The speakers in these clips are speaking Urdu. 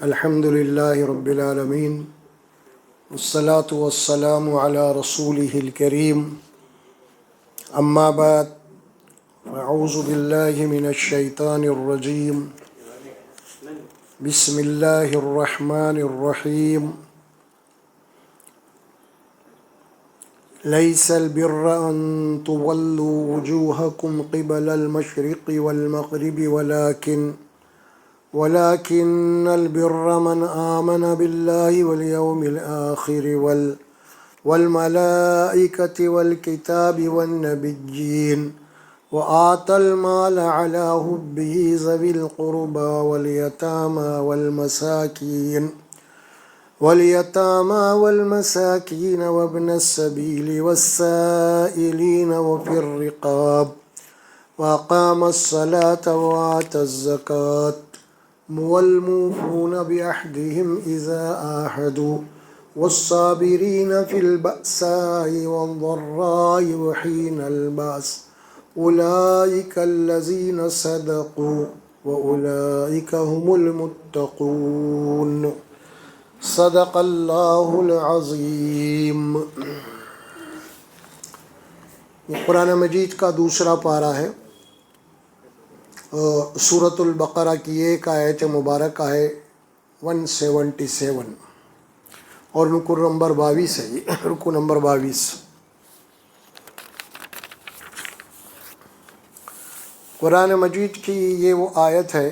الحمد لله رب العالمين والصلاة والسلام على رسوله الكريم أما بعد أعوذ بالله من الشيطان الرجيم بسم الله الرحمن الرحيم ليس البر أن تولوا وجوهكم قبل المشرق والمغرب ولكن البر من آمن بالله واليوم الآخر والملائكة والكتاب والنبيين وآتى المال على حبه ذوي القربى واليتامى وابن السبيل والسائلين وفي الرقاب وأقام الصلاة وآتى الزكاة والموفون بعهدهم إذا عاهدوا والصابرين في البأساء والضراء وحين البأس أولئك الذين صدقوا وأولئك هم المتقون صدق اللہ العظیم۔ قرآن مجید کا دوسرا پارہ ہے، سورۃ البقرہ کی ایک آیت مبارکہ ہے 177 اور رکو نمبر 22 ہے، رکو نمبر 22۔ قرآن مجید کی یہ وہ آیت ہے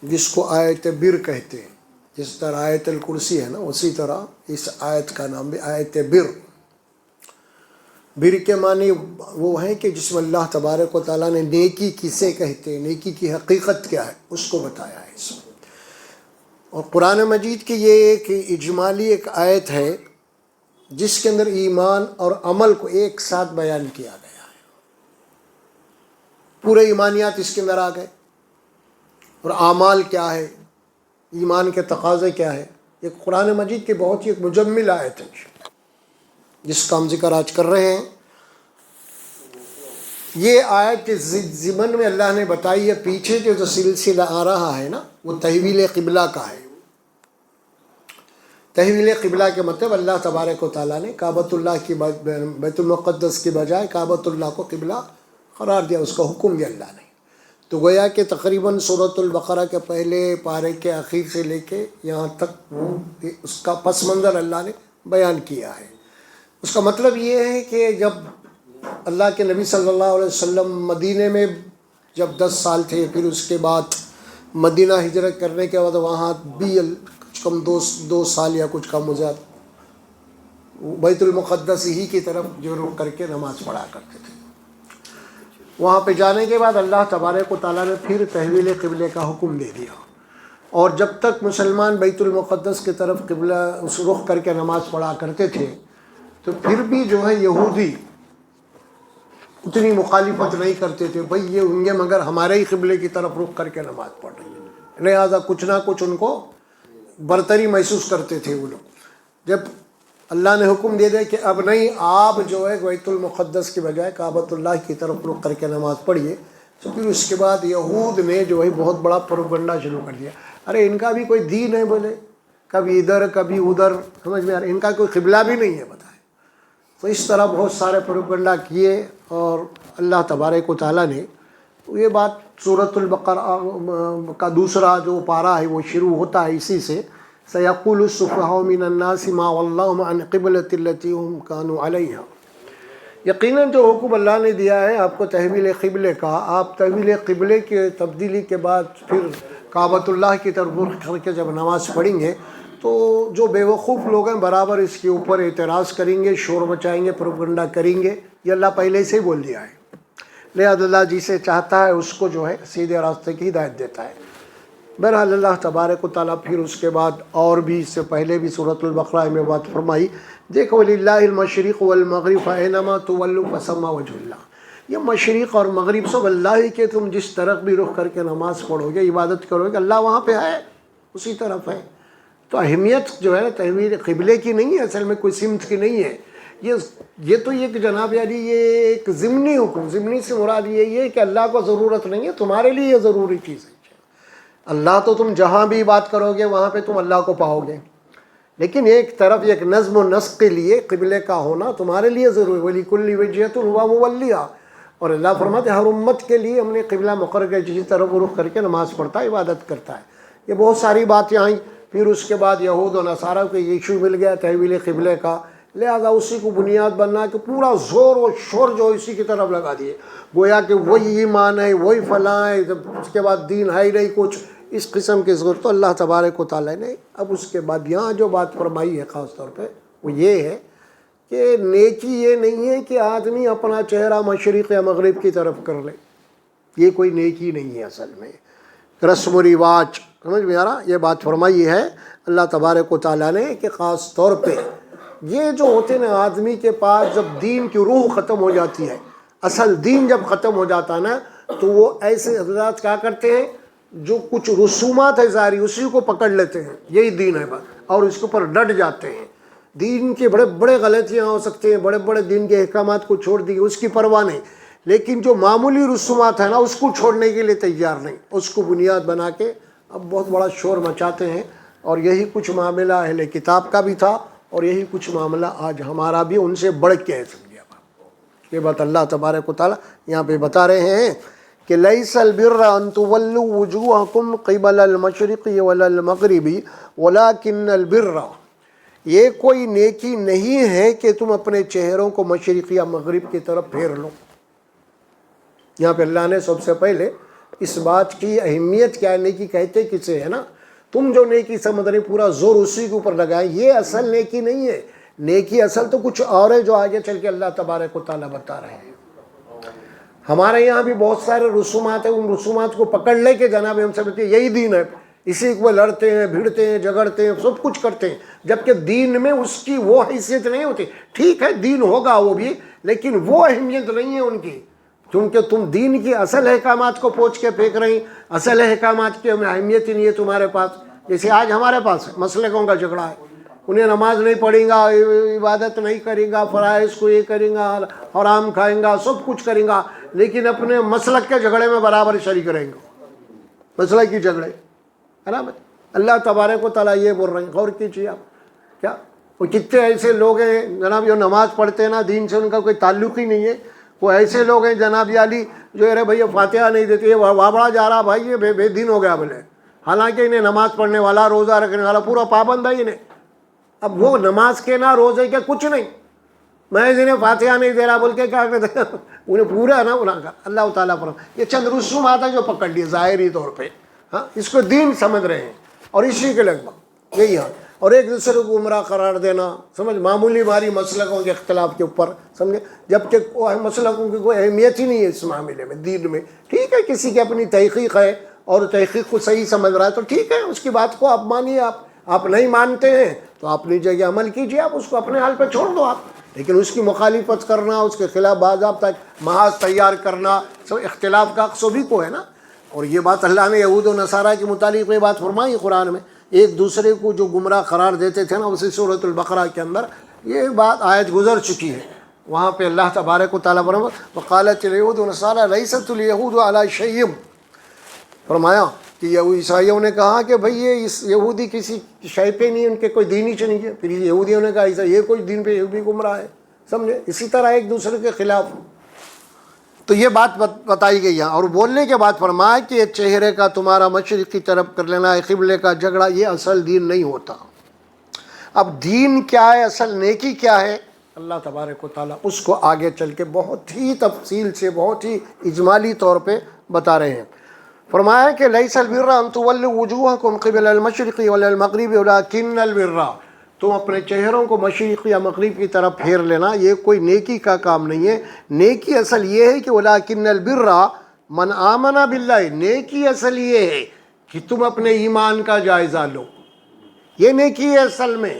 جس کو آیت بر کہتے ہیں، جس طرح آیت الکرسی ہے نا، اسی طرح اس آیت کا نام بھی آیت بر۔ بر کے معنی وہ ہیں کہ جس میں اللہ تبارک و تعالیٰ نے نیکی کسے کہتے ہیں، نیکی کی حقیقت کیا ہے، اس کو بتایا ہے اس میں۔ اور قرآن مجید کی یہ ایک اجمالی ایک آیت ہے جس کے اندر ایمان اور عمل کو ایک ساتھ بیان کیا گیا ہے، پورے ایمانیات اس کے اندر آ گئے، اور اعمال کیا ہے، ایمان کے تقاضے کیا ہے۔ یہ قرآن مجید کی بہت ہی ایک مجمل آیت ہے جس کا ہم ذکر آج کر رہے ہیں۔ یہ آیت کے ضمن میں اللہ نے بتائی ہے، پیچھے جو سلسلہ آ رہا ہے نا، وہ تحویل قبلہ کا ہے۔ تحویل قبلہ کے مطلب اللہ تبارک و تعالیٰ نے کعبۃ اللہ کی بیت المقدس کی بجائے کعبۃ اللہ کو قبلہ قرار دیا، اس کا حکم دیا اللہ نے۔ تو گویا کہ تقریباً سورۃ البقرہ کے پہلے پارے کے آخر سے لے کے یہاں تک اس کا پس منظر اللہ نے بیان کیا ہے۔ اس کا مطلب یہ ہے کہ جب اللہ کے نبی صلی اللہ علیہ وسلم مدینے میں جب 10 سال تھے، پھر اس کے بعد مدینہ ہجرت کرنے کے بعد وہاں بھی کچھ کم 2 سال یا کچھ کم زیادہ بیت المقدس ہی کی طرف جو رخ کر کے نماز پڑھا کرتے تھے۔ وہاں پہ جانے کے بعد اللہ تبارک و تعالیٰ نے پھر تحویل قبلے کا حکم دے دیا، اور جب تک مسلمان بیت المقدس کی طرف قبلہ اس رخ کر کے نماز پڑھا کرتے تھے، تو پھر بھی جو ہے یہودی اتنی مخالفت نہیں کرتے تھے، بھئی یہ ہوں گے مگر ہمارے ہی قبلے کی طرف رخ کر کے نماز پڑھ رہے ہیں، لہٰذا کچھ نہ کچھ ان کو برتری محسوس کرتے تھے وہ لوگ۔ جب اللہ نے حکم دے دیا کہ اب نہیں، آپ جو ہے بیت المقدس کی بجائے کعبۃ اللہ کی طرف رخ کر کے نماز پڑھیے، تو پھر اس کے بعد یہود نے جو ہے بہت بڑا پروپگنڈا شروع کر دیا، ارے ان کا بھی کوئی دین ہے، بولے کبھی ادھر کبھی ادھر، سمجھ میں آ رہا ہے، ان کا کوئی قبلہ بھی نہیں ہے، بتائیں۔ تو اس طرح بہت سارے پروپگنڈا کیے، اور اللہ تبارک و تعالیٰ نے یہ بات سورۃ البقرہ کا دوسرا جو پارہ ہے وہ شروع ہوتا ہے اسی سے، سَيَقُولُ السُّفَهَاءُ مِنَ النَّاسِ مَا وَلَّاهُمْ عَنْ قِبْلَةِ الَّتِي هُمْ كَانُوا عَلَيْهَا۔ یقیناً جو حکم اللہ نے دیا ہے آپ کو تحویل قبلے کا، آپ تحویل قبلے کے تبدیلی کے بعد پھر کعبۃ اللہ کی طرف رخ کر کے جب نماز پڑھیں گے، تو جو بے وقوف لوگ ہیں برابر اس کے اوپر اعتراض کریں گے، شور مچائیں گے، پروپگنڈا کریں گے۔ یہ اللہ پہلے سے ہی بول دیا ہے، لہذا اللہ جسے چاہتا ہے اس کو جو ہے سیدھے راستے کی ہدایت دیتا ہے۔ بہرحال اللہ تبارک و تعالیٰ پھر اس کے بعد اور بھی، اس سے پہلے بھی سورۃ البقرہ میں بات فرمائی، دیکھو وَلِلَّهِ الْمَشْرِقُ وَالْمَغْرِبُ فَأَيْنَمَا تُوَلُّوا فَثَمَّ وَجْهُ اللَّهِ۔ یہ مشرق اور مغرب سب اللہ ہی کے، تم جس طرف بھی رخ کر کے نماز پڑھو گے، عبادت کرو گے، اللہ وہاں پہ ہے، اسی طرف ہے۔ تو اہمیت جو ہے تحویل قبلے کی نہیں ہے، اصل میں کوئی سمت کی نہیں ہے، یہ تو یہ کہ جناب یعنی یہ ایک ضمنی حکم، ضمنی سے مراد یہ ہے کہ اللہ کو ضرورت نہیں ہے، تمہارے لیے یہ ضروری چیز ہے۔ اللہ تو تم جہاں بھی بات کرو گے وہاں پہ تم اللہ کو پاؤ گے، لیکن ایک طرف ایک نظم و نسق کے لیے قبلے کا ہونا تمہارے لیے ضروری، وَلِكُلِّ وِجْهَةٌ هُوَ مُوَلِّيهَا، اور اللہ فرماتے ہیں ہر امت کے لیے ہم نے قبلہ مقرر کیا جس طرف رخ کر کے نماز پڑھتا ہے، عبادت کرتا ہے۔ یہ بہت ساری باتیں آئیں، پھر اس کے بعد یہود و نصارہ کو یہ ایشو مل گیا تحویل قبلے کا، لہذا اسی کو بنیاد بننا کہ پورا زور و شور جو اسی کی طرف لگا دیے، گویا کہ وہی ایمان ہے، وہی فلاں ہے، اس کے بعد دین ہے ہی نہیں کچھ، اس قسم کی ضرورت۔ تو اللہ تبارک و تعالیٰ نے اب اس کے بعد یہاں جو بات فرمائی ہے خاص طور پہ وہ یہ ہے کہ نیکی یہ نہیں ہے کہ آدمی اپنا چہرہ مشرق یا مغرب کی طرف کر لے، یہ کوئی نیکی نہیں ہے اصل میں، رسم و رواج، سمجھ میں آ رہا؟ یہ بات فرمائی ہے اللہ تبارک و تعالیٰ نے کہ خاص طور پہ یہ جو ہوتے ہیں نا، آدمی کے پاس جب دین کی روح ختم ہو جاتی ہے، اصل دین جب ختم ہو جاتا ہے نا، تو وہ ایسے حضرات کیا کرتے ہیں جو کچھ رسومات ہے ظاہری اسی کو پکڑ لیتے ہیں، یہی دین ہے بس، اور اس کے اوپر ڈٹ جاتے ہیں۔ دین کے بڑے بڑے غلطیاں ہو سکتے ہیں، بڑے بڑے دین کے احکامات کو چھوڑ دیے اس کی پرواہ نہیں، لیکن جو معمولی رسومات ہیں نا اس کو چھوڑنے کے لیے تیار نہیں، اس کو بنیاد بنا کے اب بہت بڑا شور مچاتے ہیں۔ اور یہی کچھ معاملہ اہل کتاب کا بھی تھا، اور یہی کچھ معاملہ آج ہمارا بھی ان سے بڑھ کے ہے، سمجھے آپ۔ یہ بات اللہ تبارک و تعالیٰ یہاں پہ بتا رہے ہیں کہ لیس البر ان تولوا وجوہکم قبل المشرق ولا المغرب ولکن البر، یہ کوئی نیکی نہیں ہے کہ تم اپنے چہروں کو مشرق یا مغرب کی طرف پھیر لو۔ یہاں پہ اللہ نے سب سے پہلے اس بات کی اہمیت کیا ہے، نیکی کہتے کسے ہے نا، تم جو نیکی سمجھ رہے پورا زور اسی کے اوپر لگائیں، یہ اصل نیکی نہیں ہے، نیکی اصل تو کچھ اور ہے جو آگے چل کے اللہ تبارک و تعالیٰ بتا رہے ہیں۔ ہمارے یہاں بھی بہت سارے رسومات ہیں، ان رسومات کو پکڑ لے کے جناب ہم سے بتائیے یہی دین ہے، اسی کو لڑتے ہیں، بھیڑتے ہیں، جھگڑتے ہیں، سب کچھ کرتے ہیں، جبکہ دین میں اس کی وہ حیثیت نہیں ہوتی۔ ٹھیک ہے دین ہوگا وہ بھی، لیکن وہ اہمیت نہیں ہے ان کی، کیونکہ تم دین کی اصل احکامات کو پوچھ کے پھینک رہی، اصل احکامات کی اہمیت ہی نہیں ہے تمہارے پاس۔ جیسے آج ہمارے پاس مسلکوں کا جھگڑا ہے، انہیں نماز نہیں پڑھیں گا، عبادت نہیں کریں گا، فرائض کو یہ کریں گا، حرام کھائیں گا، سب کچھ کریں گا، لیکن اپنے مسلک کے جھگڑے میں برابر شریک رہیں گے، مسلک کی جھگڑے ہے نا۔ اللہ تبارک و تعالیٰ یہ بول رہے ہیں، غور کیجیے آپ، کیا وہ کتنے ایسے لوگ ہیں جناب جو نماز پڑھتے ہیں نا، دین سے ان کا کوئی تعلق ہی نہیں ہے، وہ ایسے لوگ ہیں جناب علی جو ارے بھائی فاتحہ نہیں دیتے، یہ وابڑا جا رہا بھائی، یہ بے دین ہو گیا بولے، حالانکہ انہیں نماز پڑھنے والا، روزہ رکھنے والا پورا پابند ہے انہیں۔ اب وہ نماز کے نہ روزے کے کچھ نہیں، میں انہیں فاتحہ نہیں دے رہا بول کے کیا کرتے ہیں، انہیں پورا نا گناہ کر۔ اللہ تعالیٰ پر یہ چند رسومات ہیں جو پکڑ لیے ظاہری طور پہ، ہاں اس کو دین سمجھ رہے ہیں، اور اسی کے لگ بھگ یہی ہے، اور ایک دوسرے کو گمراہ قرار دینا، سمجھ معمولی ماری مسلکوں کے اختلاف کے اوپر، سمجھے، جبکہ مسلکوں کی کوئی اہمیت ہی نہیں ہے اس معاملے میں دین میں۔ ٹھیک ہے کسی کی اپنی تحقیق ہے اور تحقیق کو صحیح سمجھ رہا ہے تو ٹھیک ہے، اس کی بات کو آپ مانیے، آپ نہیں مانتے ہیں تو اپنی جگہ عمل کیجیے، آپ اس کو اپنے حال پہ چھوڑ دو آپ، لیکن اس کی مخالفت کرنا، اس کے خلاف باضابطہ محاذ تیار کرنا، سب اختلاف کا حق سبھی کو ہے نا۔ اور یہ بات اللہ نے یہود و نصارہ کے متعلق یہ بات فرمائی قرآن میں، ایک دوسرے کو جو گمراہ قرار دیتے تھے نا، اسی سورۃ البقرہ کے اندر یہ بات آیت گزر چکی ہے، وہاں پہ اللہ تبارک و تعالیٰ فرماتا وقالت الیہود ونصارى لیست الیہود علی شیء، فرمایا کہ عیسائیوں نے کہا کہ بھئی یہ اس یہودی کسی شے پہ نہیں، ان کے کوئی دین ہی نہیں ہے، پھر یہودیوں نے کہا عیسائی یہ کوئی دین پہ یہودی گمراہ ہے، سمجھے، اسی طرح ایک دوسرے کے خلاف۔ تو یہ بات بتائی گئی ہے، اور بولنے کے بعد فرمایا کہ یہ چہرے کا تمہارا مشرق کی طرف کر لینا ہے، قبلے کا جھگڑا، یہ اصل دین نہیں ہوتا۔ اب دین کیا ہے، اصل نیکی کیا ہے، اللہ تبارک و تعالیٰ اس کو آگے چل کے بہت ہی تفصیل سے، بہت ہی اجمالی طور پہ بتا رہے ہیں۔ فرمایا کہ لیس البر ان تولوا وجوہکم قبل المشرق ولا المغرب ولکن البر، تم اپنے چہروں کو مشرق یا مغرب کی طرف پھیر لینا یہ کوئی نیکی کا کام نہیں ہے، نیکی اصل یہ ہے کہ ولکن البر من آمن باللہ، نیکی اصل یہ ہے کہ تم اپنے ایمان کا جائزہ لو، یہ نیکی ہے اصل میں۔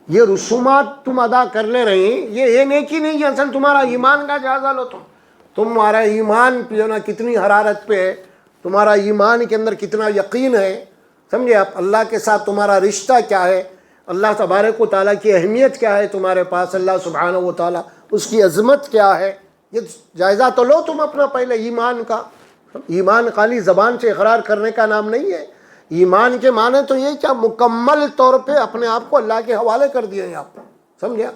یہ رسومات تم ادا کر لے رہے ہیں، یہ نیکی نہیں ہے، اصل تمہارا ایمان کا جائزہ لو، تمہارا ایمان جو نا کتنی حرارت پہ ہے، تمہارا ایمان کے اندر کتنا یقین ہے، سمجھے آپ، اللہ کے ساتھ تمہارا رشتہ کیا ہے، اللہ تبارک و تعالیٰ کی اہمیت کیا ہے تمہارے پاس، اللہ سبحانہ و تعالیٰ اس کی عظمت کیا ہے، یہ جائزہ تو لو تم اپنا پہلے ایمان کا۔ ایمان خالی زبان سے اقرار کرنے کا نام نہیں ہے. ایمان کے معنی تو یہ کیا مکمل طور پہ اپنے آپ کو اللہ کے حوالے کر دیا ہے آپ. سمجھا؟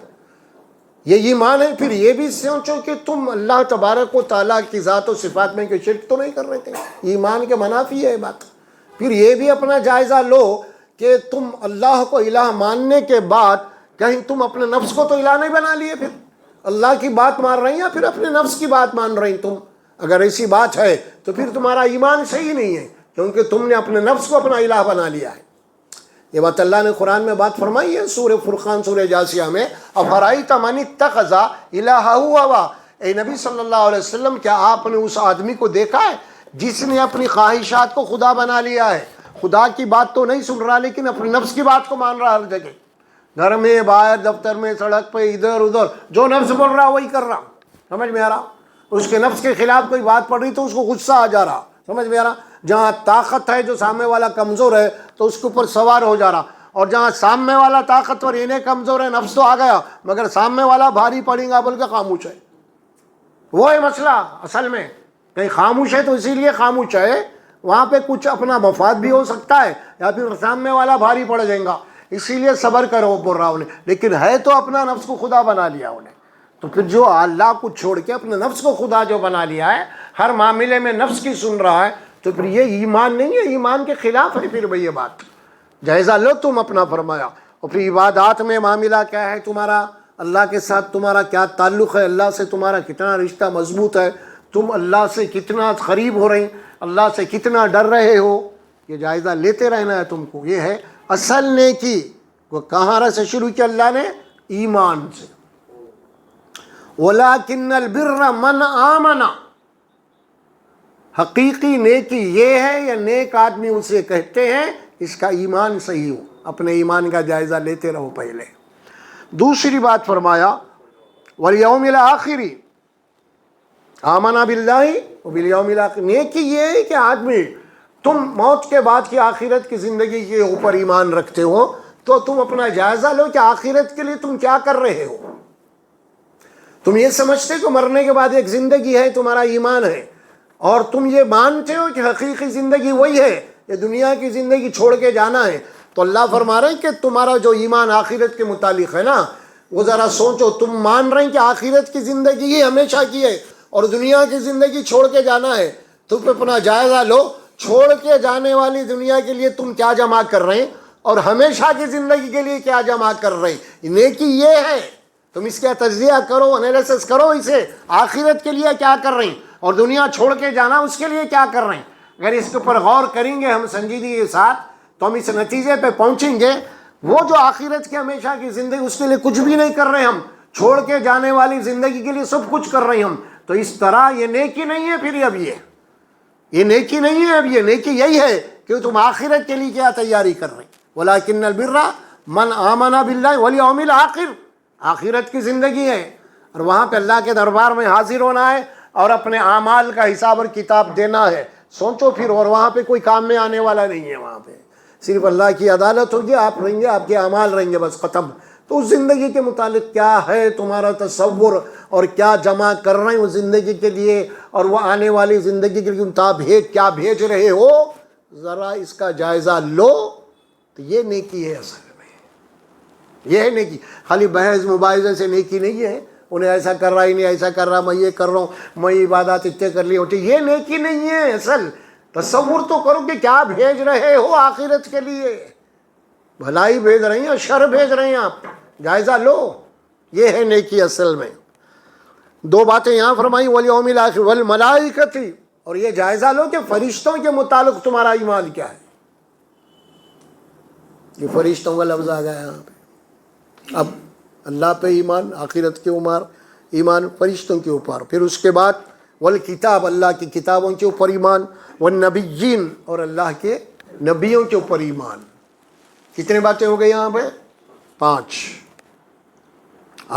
یہ ایمان ہے. پھر یہ بھی سوچو کہ تم اللہ تبارک و تعالیٰ کی ذات و صفات میں کوئی شرک تو نہیں کر رہے تھے. ایمان کے منافی ہے بات. پھر یہ بھی اپنا جائزہ لو کہ تم اللہ کو الہ ماننے کے بعد کہیں تم اپنے نفس کو تو الہ نہیں بنا لیے. پھر اللہ کی بات مان رہی ہیں یا پھر اپنے نفس کی بات مان رہی تم؟ اگر ایسی بات ہے تو پھر تمہارا ایمان صحیح نہیں ہے، کیونکہ تم نے اپنے نفس کو اپنا الہ بنا لیا ہے. یہ بات اللہ نے قرآن میں بات فرمائی ہے سورہ فرقان سورہ جاسیہ میں. افرأیت من اتخذ الہہ ہوا. اے نبی صلی اللہ علیہ وسلم، کیا آپ نے اس آدمی کو دیکھا ہے جس نے اپنی خواہشات کو خدا بنا لیا ہے؟ خدا کی بات تو نہیں سن رہا لیکن اپنے نفس کی بات کو مان رہا ہر جگہ. گھر میں، باہر، دفتر میں، سڑک پہ، ادھر ادھر جو نفس بول رہا وہی کر رہا. سمجھ میں آ رہا؟ اس کے نفس کے خلاف کوئی بات پڑ رہی تو اس کو غصہ آ جا رہا. سمجھ میں آ رہا؟ جہاں طاقت ہے جو سامنے والا کمزور ہے تو اس کے اوپر سوار ہو جا رہا، اور جہاں سامنے والا طاقتور انہیں کمزور ہے، نفس تو آ گیا مگر سامنے والا بھاری پڑے گا بول کے خاموش ہے. وہ ہے مسئلہ اصل میں. کہیں خاموش ہے تو اسی لیے خاموش ہے، وہاں پہ کچھ اپنا مفاد بھی ہو سکتا ہے یا پھر سامنے والا بھاری پڑ جائے گا، اسی لیے صبر کرو بول رہا انہیں. لیکن ہے تو اپنا نفس کو خدا بنا لیا انہیں. تو پھر جو اللہ کو چھوڑ کے اپنے نفس کو خدا جو بنا لیا ہے، ہر معاملے میں نفس کی سن رہا ہے، تو پھر یہ ایمان نہیں ہے، ایمان کے خلاف ہے. پھر بھئی یہ بات جائزہ لو تم اپنا فرمایا. اور پھر عبادات میں معاملہ کیا ہے تمہارا؟ اللہ کے ساتھ تمہارا کیا تعلق ہے؟ اللہ سے تمہارا کتنا رشتہ مضبوط ہے؟ تم اللہ سے کتنا قریب ہو رہے ہیں؟ اللہ سے کتنا ڈر رہے ہو؟ یہ جائزہ لیتے رہنا ہے تم کو. یہ ہے اصل نیکی. وہ کہاں سے شروع کیا اللہ نے؟ ایمان سے. وَلَكِنَّ الْبِرَّ مَنْ آمَنَ. حقیقی نیکی یہ ہے، یا نیک آدمی اسے کہتے ہیں اس کا ایمان صحیح ہو. اپنے ایمان کا جائزہ لیتے رہو پہلے. دوسری بات فرمایا وَالْيَوْمِ الْآخِرِ. آمَنَ بِاللَّهِ وَبِالْيَوْمِ الْآخِرِ. نیکی یہ ہے کہ آدمی تم موت کے بعد کی آخرت کی زندگی کے اوپر ایمان رکھتے ہو تو تم اپنا جائزہ لو کہ آخرت کے لیے تم کیا کر رہے ہو. تم یہ سمجھتے کہ مرنے کے بعد ایک زندگی ہے، تمہارا ایمان ہے، اور تم یہ مانتے ہو کہ حقیقی زندگی وہی ہے، یہ دنیا کی زندگی چھوڑ کے جانا ہے. تو اللہ فرما رہے ہیں کہ تمہارا جو ایمان آخرت کے متعلق ہے نا، وہ ذرا سوچو. تم مان رہے ہیں کہ آخرت کی زندگی ہی ہمیشہ کی ہے اور دنیا کی زندگی چھوڑ کے جانا ہے. تم اپنا جائزہ لو، چھوڑ کے جانے والی دنیا کے لیے تم کیا جمع کر رہے ہیں اور ہمیشہ کی زندگی کے لیے کیا جمع کر رہے ہیں. نیکی یہ ہے. تم اس کا تجزیہ کرو، انالیسس کرو اسے. آخرت کے لیے کیا کر رہے ہیں اور دنیا چھوڑ کے جانا اس کے لیے کیا کر رہے ہیں. اگر اس کے اوپر غور کریں گے ہم سنجیدگی کے ساتھ تو ہم اس نتیجے پہ پہنچیں گے. وہ جو آخرت کی ہمیشہ کی زندگی اس کے لیے کچھ بھی نہیں کر رہے ہم، چھوڑ کے جانے والی زندگی کے لیے سب کچھ کر رہے ہیں ہم، تو اس طرح یہ نیکی نہیں ہے. پھر اب یہ نیکی نہیں ہے. اب یہ نیکی یہی ہے کہ تم آخرت کے لیے کیا تیاری کر رہے ہیں. وَلَكِنَّ الْبِرَّ مَنْ آمَنَ بِاللَّهِ وَالْيَوْمِ الْآخِرِ. آخرت کی زندگی ہے اور وہاں پہ اللہ کے دربار میں حاضر ہونا ہے اور اپنے اعمال کا حساب اور کتاب دینا ہے. سوچو پھر. اور وہاں پہ کوئی کام میں آنے والا نہیں ہے. وہاں پہ صرف اللہ کی عدالت ہوگی. آپ رہیں گے، آپ کے اعمال رہیں گے، بس ختم. تو اس زندگی کے متعلق کیا ہے تمہارا تصور اور کیا جمع کر رہے ہیں اس زندگی کے لیے اور وہ آنے والی زندگی کے لیے کیا بھیج رہے ہو، ذرا اس کا جائزہ لو. تو یہ نیکی ہے اصل میں. یہ ہے نیکی. خالی بحث مباحثے سے نیکی نہیں ہے. انہیں ایسا کر رہا ہی نہیں، ایسا کر رہا، میں یہ کر رہا ہوں، میں عبادات اتنے کر لی ہوتی. یہ نیکی نہیں ہے. اصل تصور تو کرو کہ کیا بھیج رہے ہو آخرت کے لیے. بھلائی بھیج رہے ہیں یا شر بھیج رہے ہیں آپ؟ جائزہ لو. یہ ہے نیکی اصل میں. دو باتیں یہاں فرمائی والیوم الآخر والملائکۃ. اور یہ جائزہ لو کہ فرشتوں کے متعلق تمہارا ایمان کیا ہے. یہ فرشتوں کا لفظ آ گیا یہاں پہ. اب اللہ پہ ایمان، آخرت کے عمر ایمان، فرشتوں کے اوپر. پھر اس کے بعد والکتاب، اللہ کی کتابوں کے اوپر ایمان. والنبیین، اور اللہ کے نبیوں کے اوپر ایمان. کتنے باتیں ہو گئی یہاں پہ؟ 5.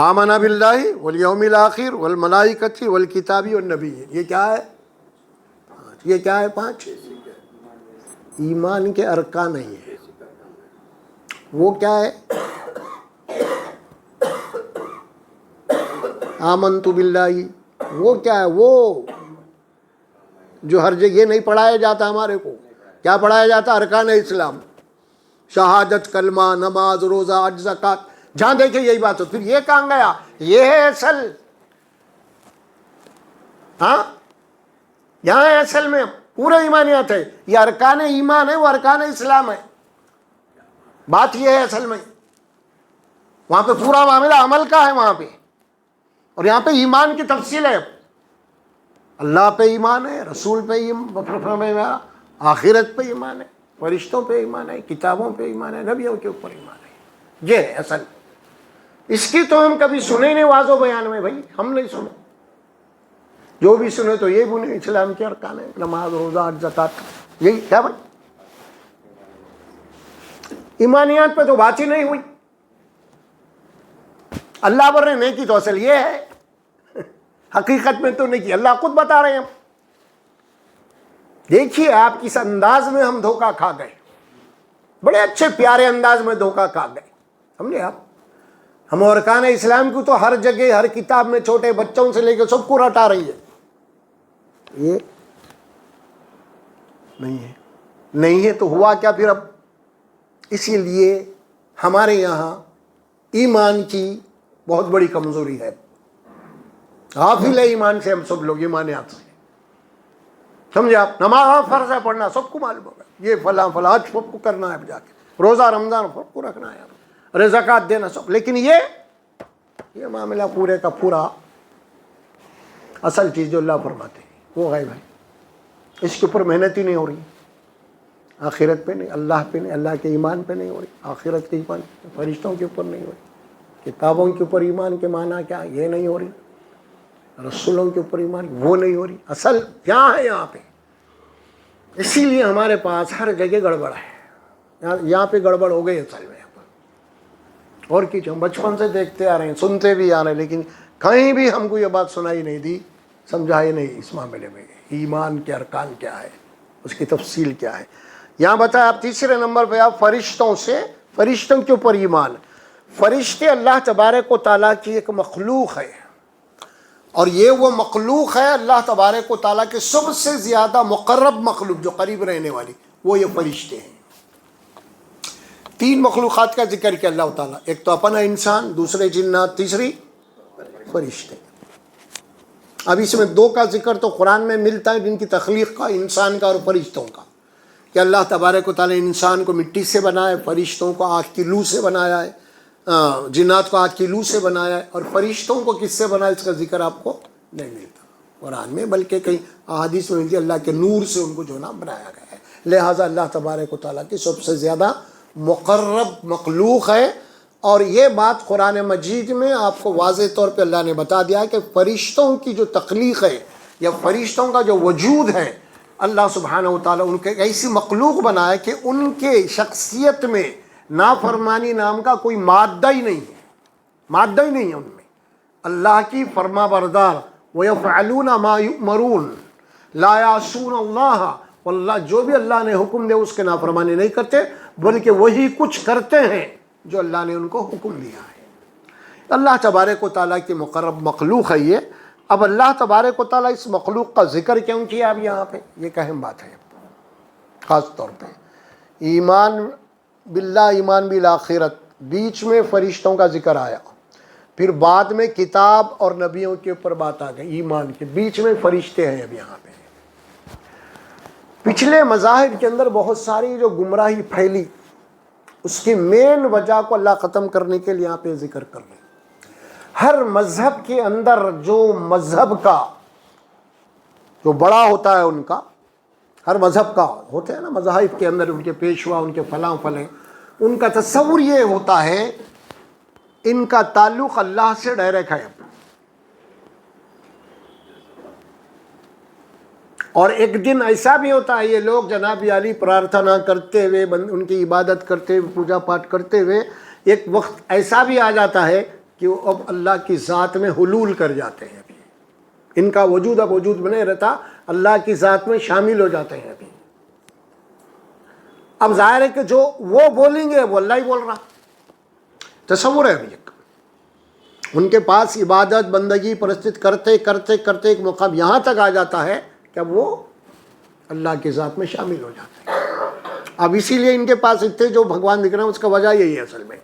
آمنا باللہ والیوم الآخر والملائکۃ والکتاب والنبی. یہ کیا ہے؟ یہ کیا ہے؟ 5 ایمان کے ارکان نہیں ہے. وہ کیا ہے؟ آمنت باللہ. وہ کیا ہے؟ وہ جو ہر جگہ نہیں پڑھایا جاتا ہمارے کو. کیا پڑھایا جاتا؟ ارکان اسلام، شہادت، کلمہ، نماز، روزہ، حج، زکات. جہاں دیکھیں یہی بات ہو. پھر یہ کہاں گیا؟ یہ ہے اصل. ہاں یہاں ہے اصل میں پورے ایمانیات ہے. یہ ارکان ایمان ہے، وہ ارکان اسلام ہے. بات یہ ہے اصل میں. وہاں پہ پورا معاملہ عمل کا ہے وہاں پہ، اور یہاں پہ ایمان کی تفصیل ہے. اللہ پہ ایمان ہے، رسول پہ ایمان، آخرت پہ ایمان ہے، فرشتوں پہ ایمان ہے، کتابوں پہ ایمان ہے، نبیوں کے اوپر ایمان ہے. یہ ہے اصل. اس کی تو ہم کبھی سنے نہیں واضح بیان میں. بھائی ہم نہیں سنے. جو بھی سنے تو یہ بنے اسلام کے ارکان ہے، نماز، روزہ، حج، زکات. یہی کیا بھائی؟ ایمانیات پہ تو بات ہی نہیں ہوئی. اللہ پر نے نہیں کی تو اصل یہ ہے. حقیقت میں تو نہیں کی. اللہ خود بتا رہے ہیں. ہم دیکھیے آپ کس انداز میں ہم دھوکہ کھا گئے. بڑے اچھے پیارے انداز میں دھوکہ کھا گئے. سمجھے آپ؟ ہم ارکان اسلام کو تو ہر جگہ ہر کتاب میں چھوٹے بچوں سے لے کے سب کو رٹا رہی ہے. یہ نہیں ہے. نہیں ہے تو ہوا کیا پھر اب؟ اسی لیے ہمارے یہاں ایمان کی بہت بڑی کمزوری ہے. غافل ہے ایمان سے ہم سب لوگ، ایمانیات سے. سمجھے آپ؟ نماز فرض ہے پڑھنا، سب کو معلوم ہوگا. یہ فلاں فلاں حج سب کو کرنا ہے جا کے، روزہ رمضان سب کو رکھنا ہے، زکات دینا سب. لیکن یہ معاملہ پورے کا پورا اصل چیز جو اللہ فرماتے ہیں وہ غائب ہے. اس کے اوپر محنت ہی نہیں ہو رہی. آخرت پہ نہیں، اللہ پہ نہیں، اللہ کے ایمان پہ نہیں ہو رہی. آخرت کے ایمان، فرشتوں کے اوپر نہیں ہو رہی. کتابوں کے اوپر ایمان کے معنی کیا، یہ نہیں ہو رہی. رسولوں کے اوپر ایمان، وہ نہیں ہو رہی. اصل کیا ہے یہاں پہ؟ اسی لیے ہمارے پاس ہر جگہ گڑبڑ ہے. یہاں پہ گڑبڑ ہو گئی اصل میں. اور کچھ ہم بچپن سے دیکھتے آ رہے ہیں، سنتے بھی آ رہے ہیں، لیکن کہیں بھی ہم کو یہ بات سنائی نہیں دی، سمجھائی نہیں اس معاملے میں. ایمان کے ارکان کیا ہے، اس کی تفصیل کیا ہے. یہاں بتایا آپ تیسرے نمبر پہ آپ فرشتوں کے اوپر ایمان. فرشتے اللہ تبارک و تعالیٰ کی ایک مخلوق ہے، اور یہ وہ مخلوق ہے اللہ تبارک و تعالیٰ کے سب سے زیادہ مقرب مخلوق، جو قریب رہنے والی، وہ یہ فرشتے ہیں. 3 مخلوقات کا ذکر کیا اللہ تعالیٰ. ایک تو اپنا انسان، دوسرے جنات، تیسری فرشتے. اب اس میں 2 کا ذکر تو قرآن میں ملتا ہے، جن کی تخلیق کا، انسان کا اور فرشتوں کا. کہ اللہ تبارک و تعالیٰ انسان کو مٹی سے بنایا ہے، فرشتوں کو آگ کی لو سے بنایا ہے، جنات کو آگ کی لو سے بنایا ہے. اور فرشتوں کو کس سے بنایا اس کا ذکر آپ کو نہیں ملتا قرآن میں، بلکہ کئی احادیث میں ملتی ہے اللہ کے نور سے ان کو جو نا بنایا گیا ہے. لہٰذا اللہ تبارک و تعالیٰ کی سب سے زیادہ مقرب مخلوق ہے. اور یہ بات قرآن مجید میں آپ کو واضح طور پہ اللہ نے بتا دیا ہے کہ فرشتوں کی جو تخلیق ہے یا فرشتوں کا جو وجود ہے، اللہ سبحانہ و تعالیٰ ان کے ایسی مخلوق بنائے کہ ان کے شخصیت میں نافرمانی نام کا کوئی مادہ ہی نہیں ہے. مادہ ہی نہیں ہے ان میں. اللہ کی فرما بردار، وَيَفْعَلُونَ مَا يُؤْمَرُونَ لَا يَعْصُونَ اللَّهَ، واللہ جو بھی اللہ نے حکم دے اس کے نافرمانی نہیں کرتے، بلکہ وہی کچھ کرتے ہیں جو اللہ نے ان کو حکم دیا ہے. اللہ تبارک و تعالیٰ کی مقرب مخلوق ہے یہ. اب اللہ تبارک و تعالیٰ اس مخلوق کا ذکر کیوں کیا اب یہاں پہ؟ یہ ایک اہم بات ہے خاص طور پہ. ایمان باللہ، ایمان بالآخرت، بیچ میں فرشتوں کا ذکر آیا، پھر بعد میں کتاب اور نبیوں کے اوپر بات آ گئی. ایمان کے بیچ میں فرشتے ہیں. اب یہاں پہ پچھلے مذاہب کے اندر بہت ساری جو گمراہی پھیلی، اس کی مین وجہ کو اللہ ختم کرنے کے لیے یہاں پہ ذکر کر رہے ہیں. ہر مذہب کے اندر جو مذہب کا جو بڑا ہوتا ہے، ان کا ہر مذہب کا ہوتے ہیں نا، مذاہب کے اندر ان کے پیشوا، ان کے فلاں فلیں، ان کا تصور یہ ہوتا ہے ان کا تعلق اللہ سے ڈائریکٹ ہے. اور ایک دن ایسا بھی ہوتا ہے یہ لوگ جناب علی پرارتھنا کرتے ہوئے، ان کی عبادت کرتے ہوئے، پوجا پاٹ کرتے ہوئے، ایک وقت ایسا بھی آ جاتا ہے کہ وہ اب اللہ کی ذات میں حلول کر جاتے ہیں. ابھی ان کا وجود اب وجود میں نہیں رہتا، اللہ کی ذات میں شامل ہو جاتے ہیں. ابھی اب ظاہر ہے کہ جو وہ بولیں گے وہ اللہ ہی بول رہا. تصور ہے ابھی ان کے پاس عبادت بندگی پرستش کرتے کرتے کرتے ایک مقام یہاں تک آ جاتا ہے کہ اب وہ اللہ کی ذات میں شامل ہو جاتے ہیں۔ اب اسی لیے ان کے پاس اتنے جو بھگوان دکھ رہے ہیں اس کا وجہ یہی ہے اصل میں،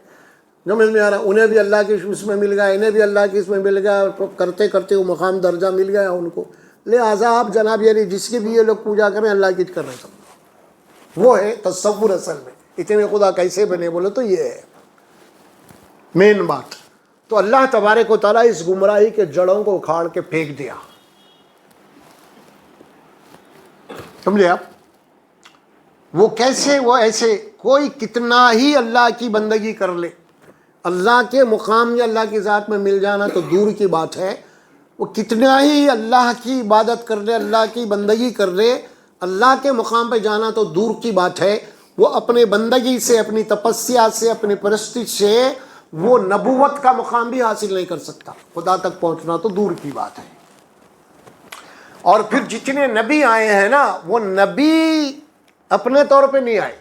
سمجھ میں آ رہا، انہیں بھی اللہ کی اس میں مل گیا، انہیں بھی اللہ کی اس میں مل گیا، کرتے کرتے وہ مقام درجہ مل گیا ان کو، لہٰذا آپ جناب یعنی جس کی بھی یہ لوگ پوجا کریں اللہ کی کر رہے ہیں سب، وہ ہے تصور اصل میں۔ اتنے خدا کیسے بنے بولے تو یہ ہے مین بات۔ تو اللہ تبارک و تعالیٰ اس گمراہی کے جڑوں کو اکھاڑ کے پھینک دیا، سمجھے آپ؟ وہ کیسے؟ وہ ایسے کوئی کتنا ہی اللہ کی بندگی کر لے، اللہ کے مقام یا اللہ کی ذات میں مل جانا تو دور کی بات ہے، وہ کتنا ہی اللہ کی عبادت کر لے، اللہ کی بندگی کر لے، اللہ کے مقام پہ جانا تو دور کی بات ہے، وہ اپنے بندگی سے، اپنی تپسیا سے، اپنی پرستش سے وہ نبوت کا مقام بھی حاصل نہیں کر سکتا، خدا تک پہنچنا تو دور کی بات ہے۔ اور پھر جتنے نبی آئے ہیں نا، وہ نبی اپنے طور پہ نہیں آئے،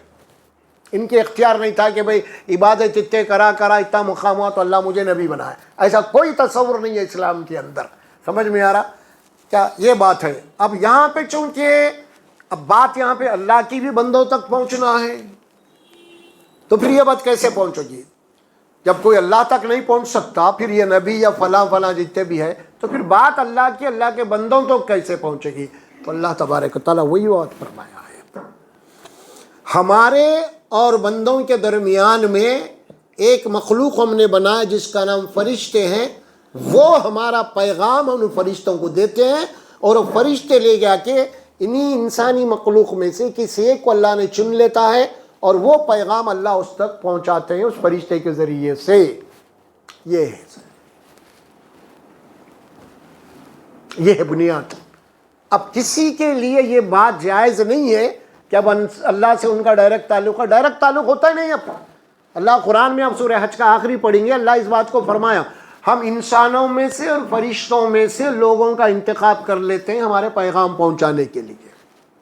ان کے اختیار نہیں تھا کہ بھئی عبادت اتنے کرا اتنا مقام ہوا تو اللہ مجھے نبی بنائے، ایسا کوئی تصور نہیں ہے اسلام کے اندر، سمجھ میں آ رہا کیا؟ یہ بات ہے۔ اب یہاں پہ چونکہ اب بات یہاں پہ اللہ کی بھی بندوں تک پہنچنا ہے، تو پھر یہ بات کیسے پہنچو گی؟ جب کوئی اللہ تک نہیں پہنچ سکتا، پھر یہ نبی یا فلاں فلاں جتنے بھی ہے، تو پھر بات اللہ کی، اللہ کے بندوں تک کیسے پہنچے گی؟ تو اللہ تبارک و تعالیٰ وہی بات فرمایا ہے، ہمارے اور بندوں کے درمیان میں ایک مخلوق ہم نے بنایا جس کا نام فرشتے ہیں، وہ ہمارا پیغام ان فرشتوں کو دیتے ہیں، اور وہ فرشتے لے جا کے انہی انسانی مخلوق میں سے کسی ایک کو اللہ نے چن لیتا ہے، اور وہ پیغام اللہ اس تک پہنچاتے ہیں اس فرشتے کے ذریعے سے۔ یہ ہے بنیاد۔ اب کسی کے لیے یہ بات جائز نہیں ہے کہ اب اللہ سے ان کا ڈائریکٹ تعلق ہے، ڈائریکٹ تعلق ہوتا ہی نہیں۔ اب اللہ قرآن میں، اب سورہ حج کا آخری پڑھیں گے، اللہ اس بات کو فرمایا، ہم انسانوں میں سے اور فرشتوں میں سے لوگوں کا انتخاب کر لیتے ہیں ہمارے پیغام پہنچانے کے لیے۔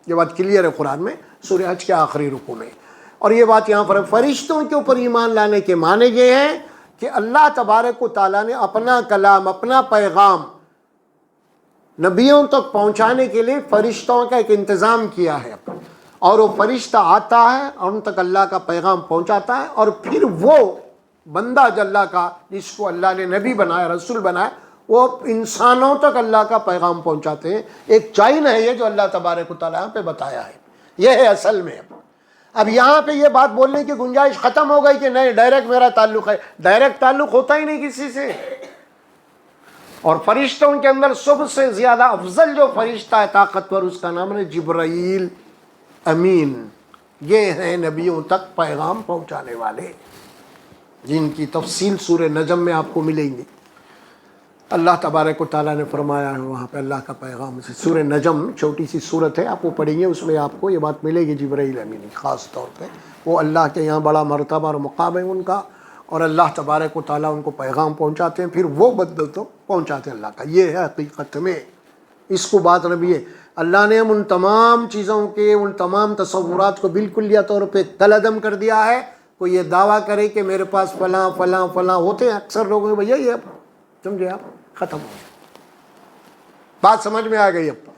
یہ بات کلیئر ہے قرآن میں، سورہ حج کے آخری رکوع میں۔ اور یہ بات یہاں پر فرشتوں کے اوپر ایمان لانے کے معنی یہ ہے کہ اللہ تبارک و تعالیٰ نے اپنا کلام، اپنا پیغام نبیوں تک پہنچانے کے لیے فرشتوں کا ایک انتظام کیا ہے، اور وہ فرشتہ آتا ہے اور ان تک اللہ کا پیغام پہنچاتا ہے، اور پھر وہ بندہ جو اللہ کا، جس کو اللہ نے نبی بنایا، رسول بنایا، وہ انسانوں تک اللہ کا پیغام پہنچاتے ہیں۔ ایک چائن ہے یہ جو اللہ تبارک و تعالیٰ پہ بتایا ہے، یہ ہے اصل میں۔ اب یہاں پہ یہ بات بولنے کی گنجائش ختم ہو گئی کہ نہیں ڈائریکٹ میرا تعلق ہے، ڈائریکٹ تعلق ہوتا ہی نہیں کسی سے۔ اور فرشتوں کے اندر سب سے زیادہ افضل جو فرشتہ ہے طاقتور، اس کا نام ہے جبرائیل امین۔ یہ ہیں نبیوں تک پیغام پہنچانے والے، جن کی تفصیل سورہ نجم میں آپ کو ملیں گی۔ اللہ تبارک و تعالیٰ نے فرمایا ہے وہاں پہ اللہ کا پیغام، سورہ نجم چھوٹی سی صورت ہے، آپ وہ پڑھیں گے، اس میں آپ کو یہ بات ملے گی جبرائیل امین خاص طور پہ۔ وہ اللہ کے یہاں بڑا مرتبہ اور مقام ہے ان کا، اور اللہ تبارک و تعالیٰ ان کو پیغام پہنچاتے ہیں، پھر وہ بدل تو پہنچاتے ہیں اللہ کا۔ یہ ہے حقیقت میں، اس کو بات نبی ہے۔ اللہ نے ان تمام چیزوں کے، ان تمام تصورات کو بالکلیہ طور پہ کالعدم کر دیا ہے۔ کوئی یہ دعویٰ کرے کہ میرے پاس فلاں فلاں فلاں ہوتے ہیں، اکثر لوگوں میں یہی ہے، سمجھے آپ؟ ختم ہو گیا، بات سمجھ میں آ گئی۔ اب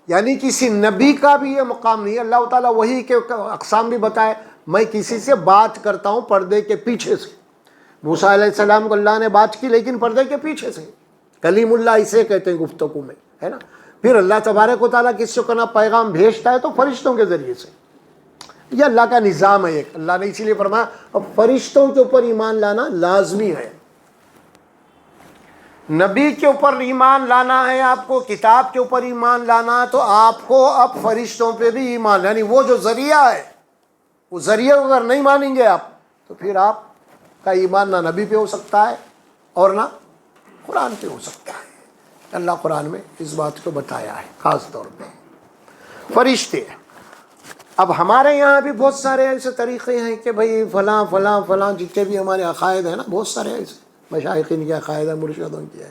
یعنی کسی نبی کا بھی یہ مقام نہیں ہے۔ اللہ تعالیٰ وہی کے اقسام بھی بتائے، میں کسی سے بات کرتا ہوں پردے کے پیچھے سے۔ موسیٰ علیہ السلام کو اللہ نے بات کی لیکن پردے کے پیچھے سے، کلیم اللہ اسے کہتے ہیں گفتگو میں، ہے نا۔ پھر اللہ تبارک و تعالیٰ کسی کو نہ پیغام بھیجتا ہے تو فرشتوں کے ذریعے سے۔ یہ اللہ کا نظام ہے ایک، اللہ نے اسی لیے فرمایا اب فرشتوں کے اوپر ایمان لانا لازمی ہے، نبی کے اوپر ایمان لانا ہے آپ کو، کتاب کے اوپر ایمان لانا ہے، تو آپ کو اب فرشتوں پہ بھی ایمان، یعنی وہ جو ذریعہ ہے، وہ ذریعہ اگر نہیں مانیں گے آپ تو پھر آپ کا ایمان نہ نبی پہ ہو سکتا ہے اور نہ قرآن پہ ہو سکتا ہے۔ اللہ قرآن میں اس بات کو بتایا ہے خاص طور پہ فرشتے۔ اب ہمارے یہاں بھی بہت سارے ایسے طریقے ہیں کہ بھئی فلاں فلاں فلاں جتنے بھی ہمارے عقائد ہیں نا، بہت سارے ایسے مشائخین کے عقائد ہے، مرشدوں کی ہے۔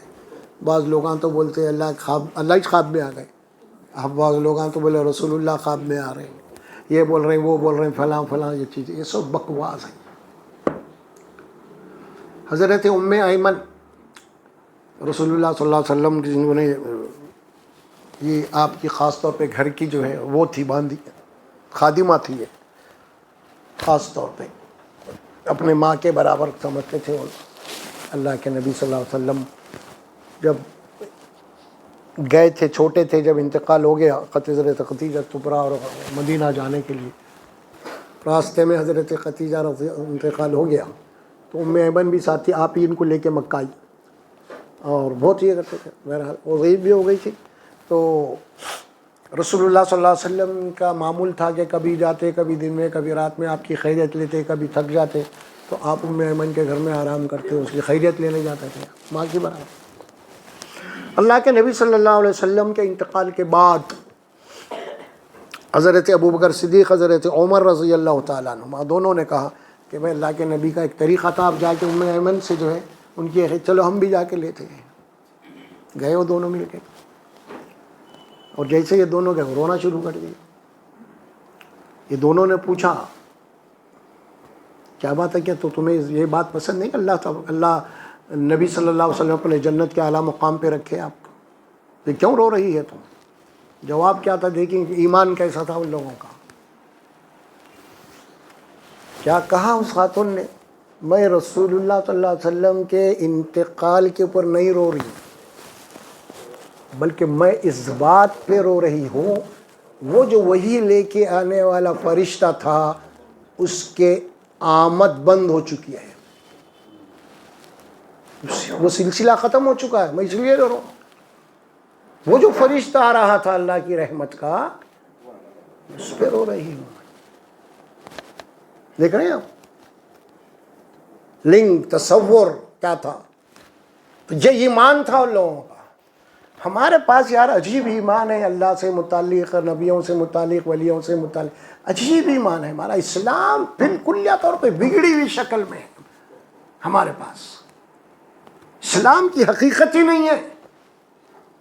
بعض لوگاں تو بولتے ہیں اللہ ہی خواب میں آ گئے، اب بعض لوگاں تو بولے رسول اللہ خواب میں آ رہے ہیں، یہ بول رہے ہیں وہ بول رہے ہیں فلاں فلاں، یہ چیزیں یہ سب بکواس ہیں۔ حضرت ام ایمن رسول اللہ صلی اللہ علیہ وسلم جنہوں نے یہ آپ کی خاص طور پہ گھر کی جو ہے وہ تھی باندھی خادمہ تھی یہ، خاص طور پہ اپنے ماں کے برابر سمجھتے تھے. اور اللہ کے نبی صلی اللہ علیہ وسلم جب گئے تھے، چھوٹے تھے، جب انتقال ہو گیا حضرت خدیجہ کبریٰ اور مدینہ جانے کے لیے، راستے میں حضرت خدیجہ انتقال ہو گیا تو ام ایمن بھی ساتھ تھی. آپ ہی ان کو لے کے مکہ آئی اور بہت یہ کرتے تھے. بہرحال وہ غیب بھی ہو گئی تھی. تو رسول اللہ صلی اللہ علیہ وسلم کا معمول تھا کہ کبھی جاتے، کبھی دن میں، کبھی رات میں آپ کی خیریت لیتے، کبھی تھک جاتے تو آپ ام ایمن کے گھر میں آرام کرتے، اس کی خیریت لینے جاتے تھے ماں کی برابر. اللہ کے نبی صلی اللہ علیہ وسلم کے انتقال کے بعد حضرت ابوبکر صدیق، حضرت عمر رضی اللہ تعالیٰ عنہ دونوں نے کہا کہ بھائی اللہ کے نبی کا ایک طریقہ تھا، آپ جا کے ام ایمن سے جو ہے ان کی چلو ہم بھی جا کے لیتے ہیں. گئے وہ دونوں مل کے، اور جیسے یہ دونوں گئے رونا شروع کر دیا. یہ دونوں نے پوچھا کیا بات ہے، کیا تو تمہیں یہ بات پسند نہیں کہ اللہ نبی صلی اللہ علیہ وسلم اپنے جنت کے اعلیٰ مقام پہ رکھے آپ کو، یہ کیوں رو رہی ہے تم؟ جواب کیا تھا دیکھیں کہ ایمان کیسا تھا ان لوگوں کا. کیا کہا اس خاتون نے؟ میں رسول اللہ صلی اللہ علیہ وسلم کے انتقال کے اوپر نہیں رو رہی، بلکہ میں اس بات پہ رو رہی ہوں وہ جو وحی لے کے آنے والا فرشتہ تھا اس کے آمد بند ہو چکی ہے، وہ سلسلہ ختم ہو چکا ہے. میں اس لیے رو رہا ہوں. وہ جو فرشتہ آ رہا تھا اللہ کی رحمت کا، اس پہ رو رہی ہوں. دیکھ رہے ہیں آپ لنک تصور کیا تھا. تو یہ ایمان تھا ان لوگوں کا. ہمارے پاس یار عجیب ایمان ہے، اللہ سے متعلق، نبیوں سے متعلق، ولیوں سے متعلق عجیب ایمان ہے ہمارا. اسلام بالکل طور پہ بگڑی ہوئی شکل میں ہے ہمارے پاس. اسلام کی حقیقت ہی نہیں ہے.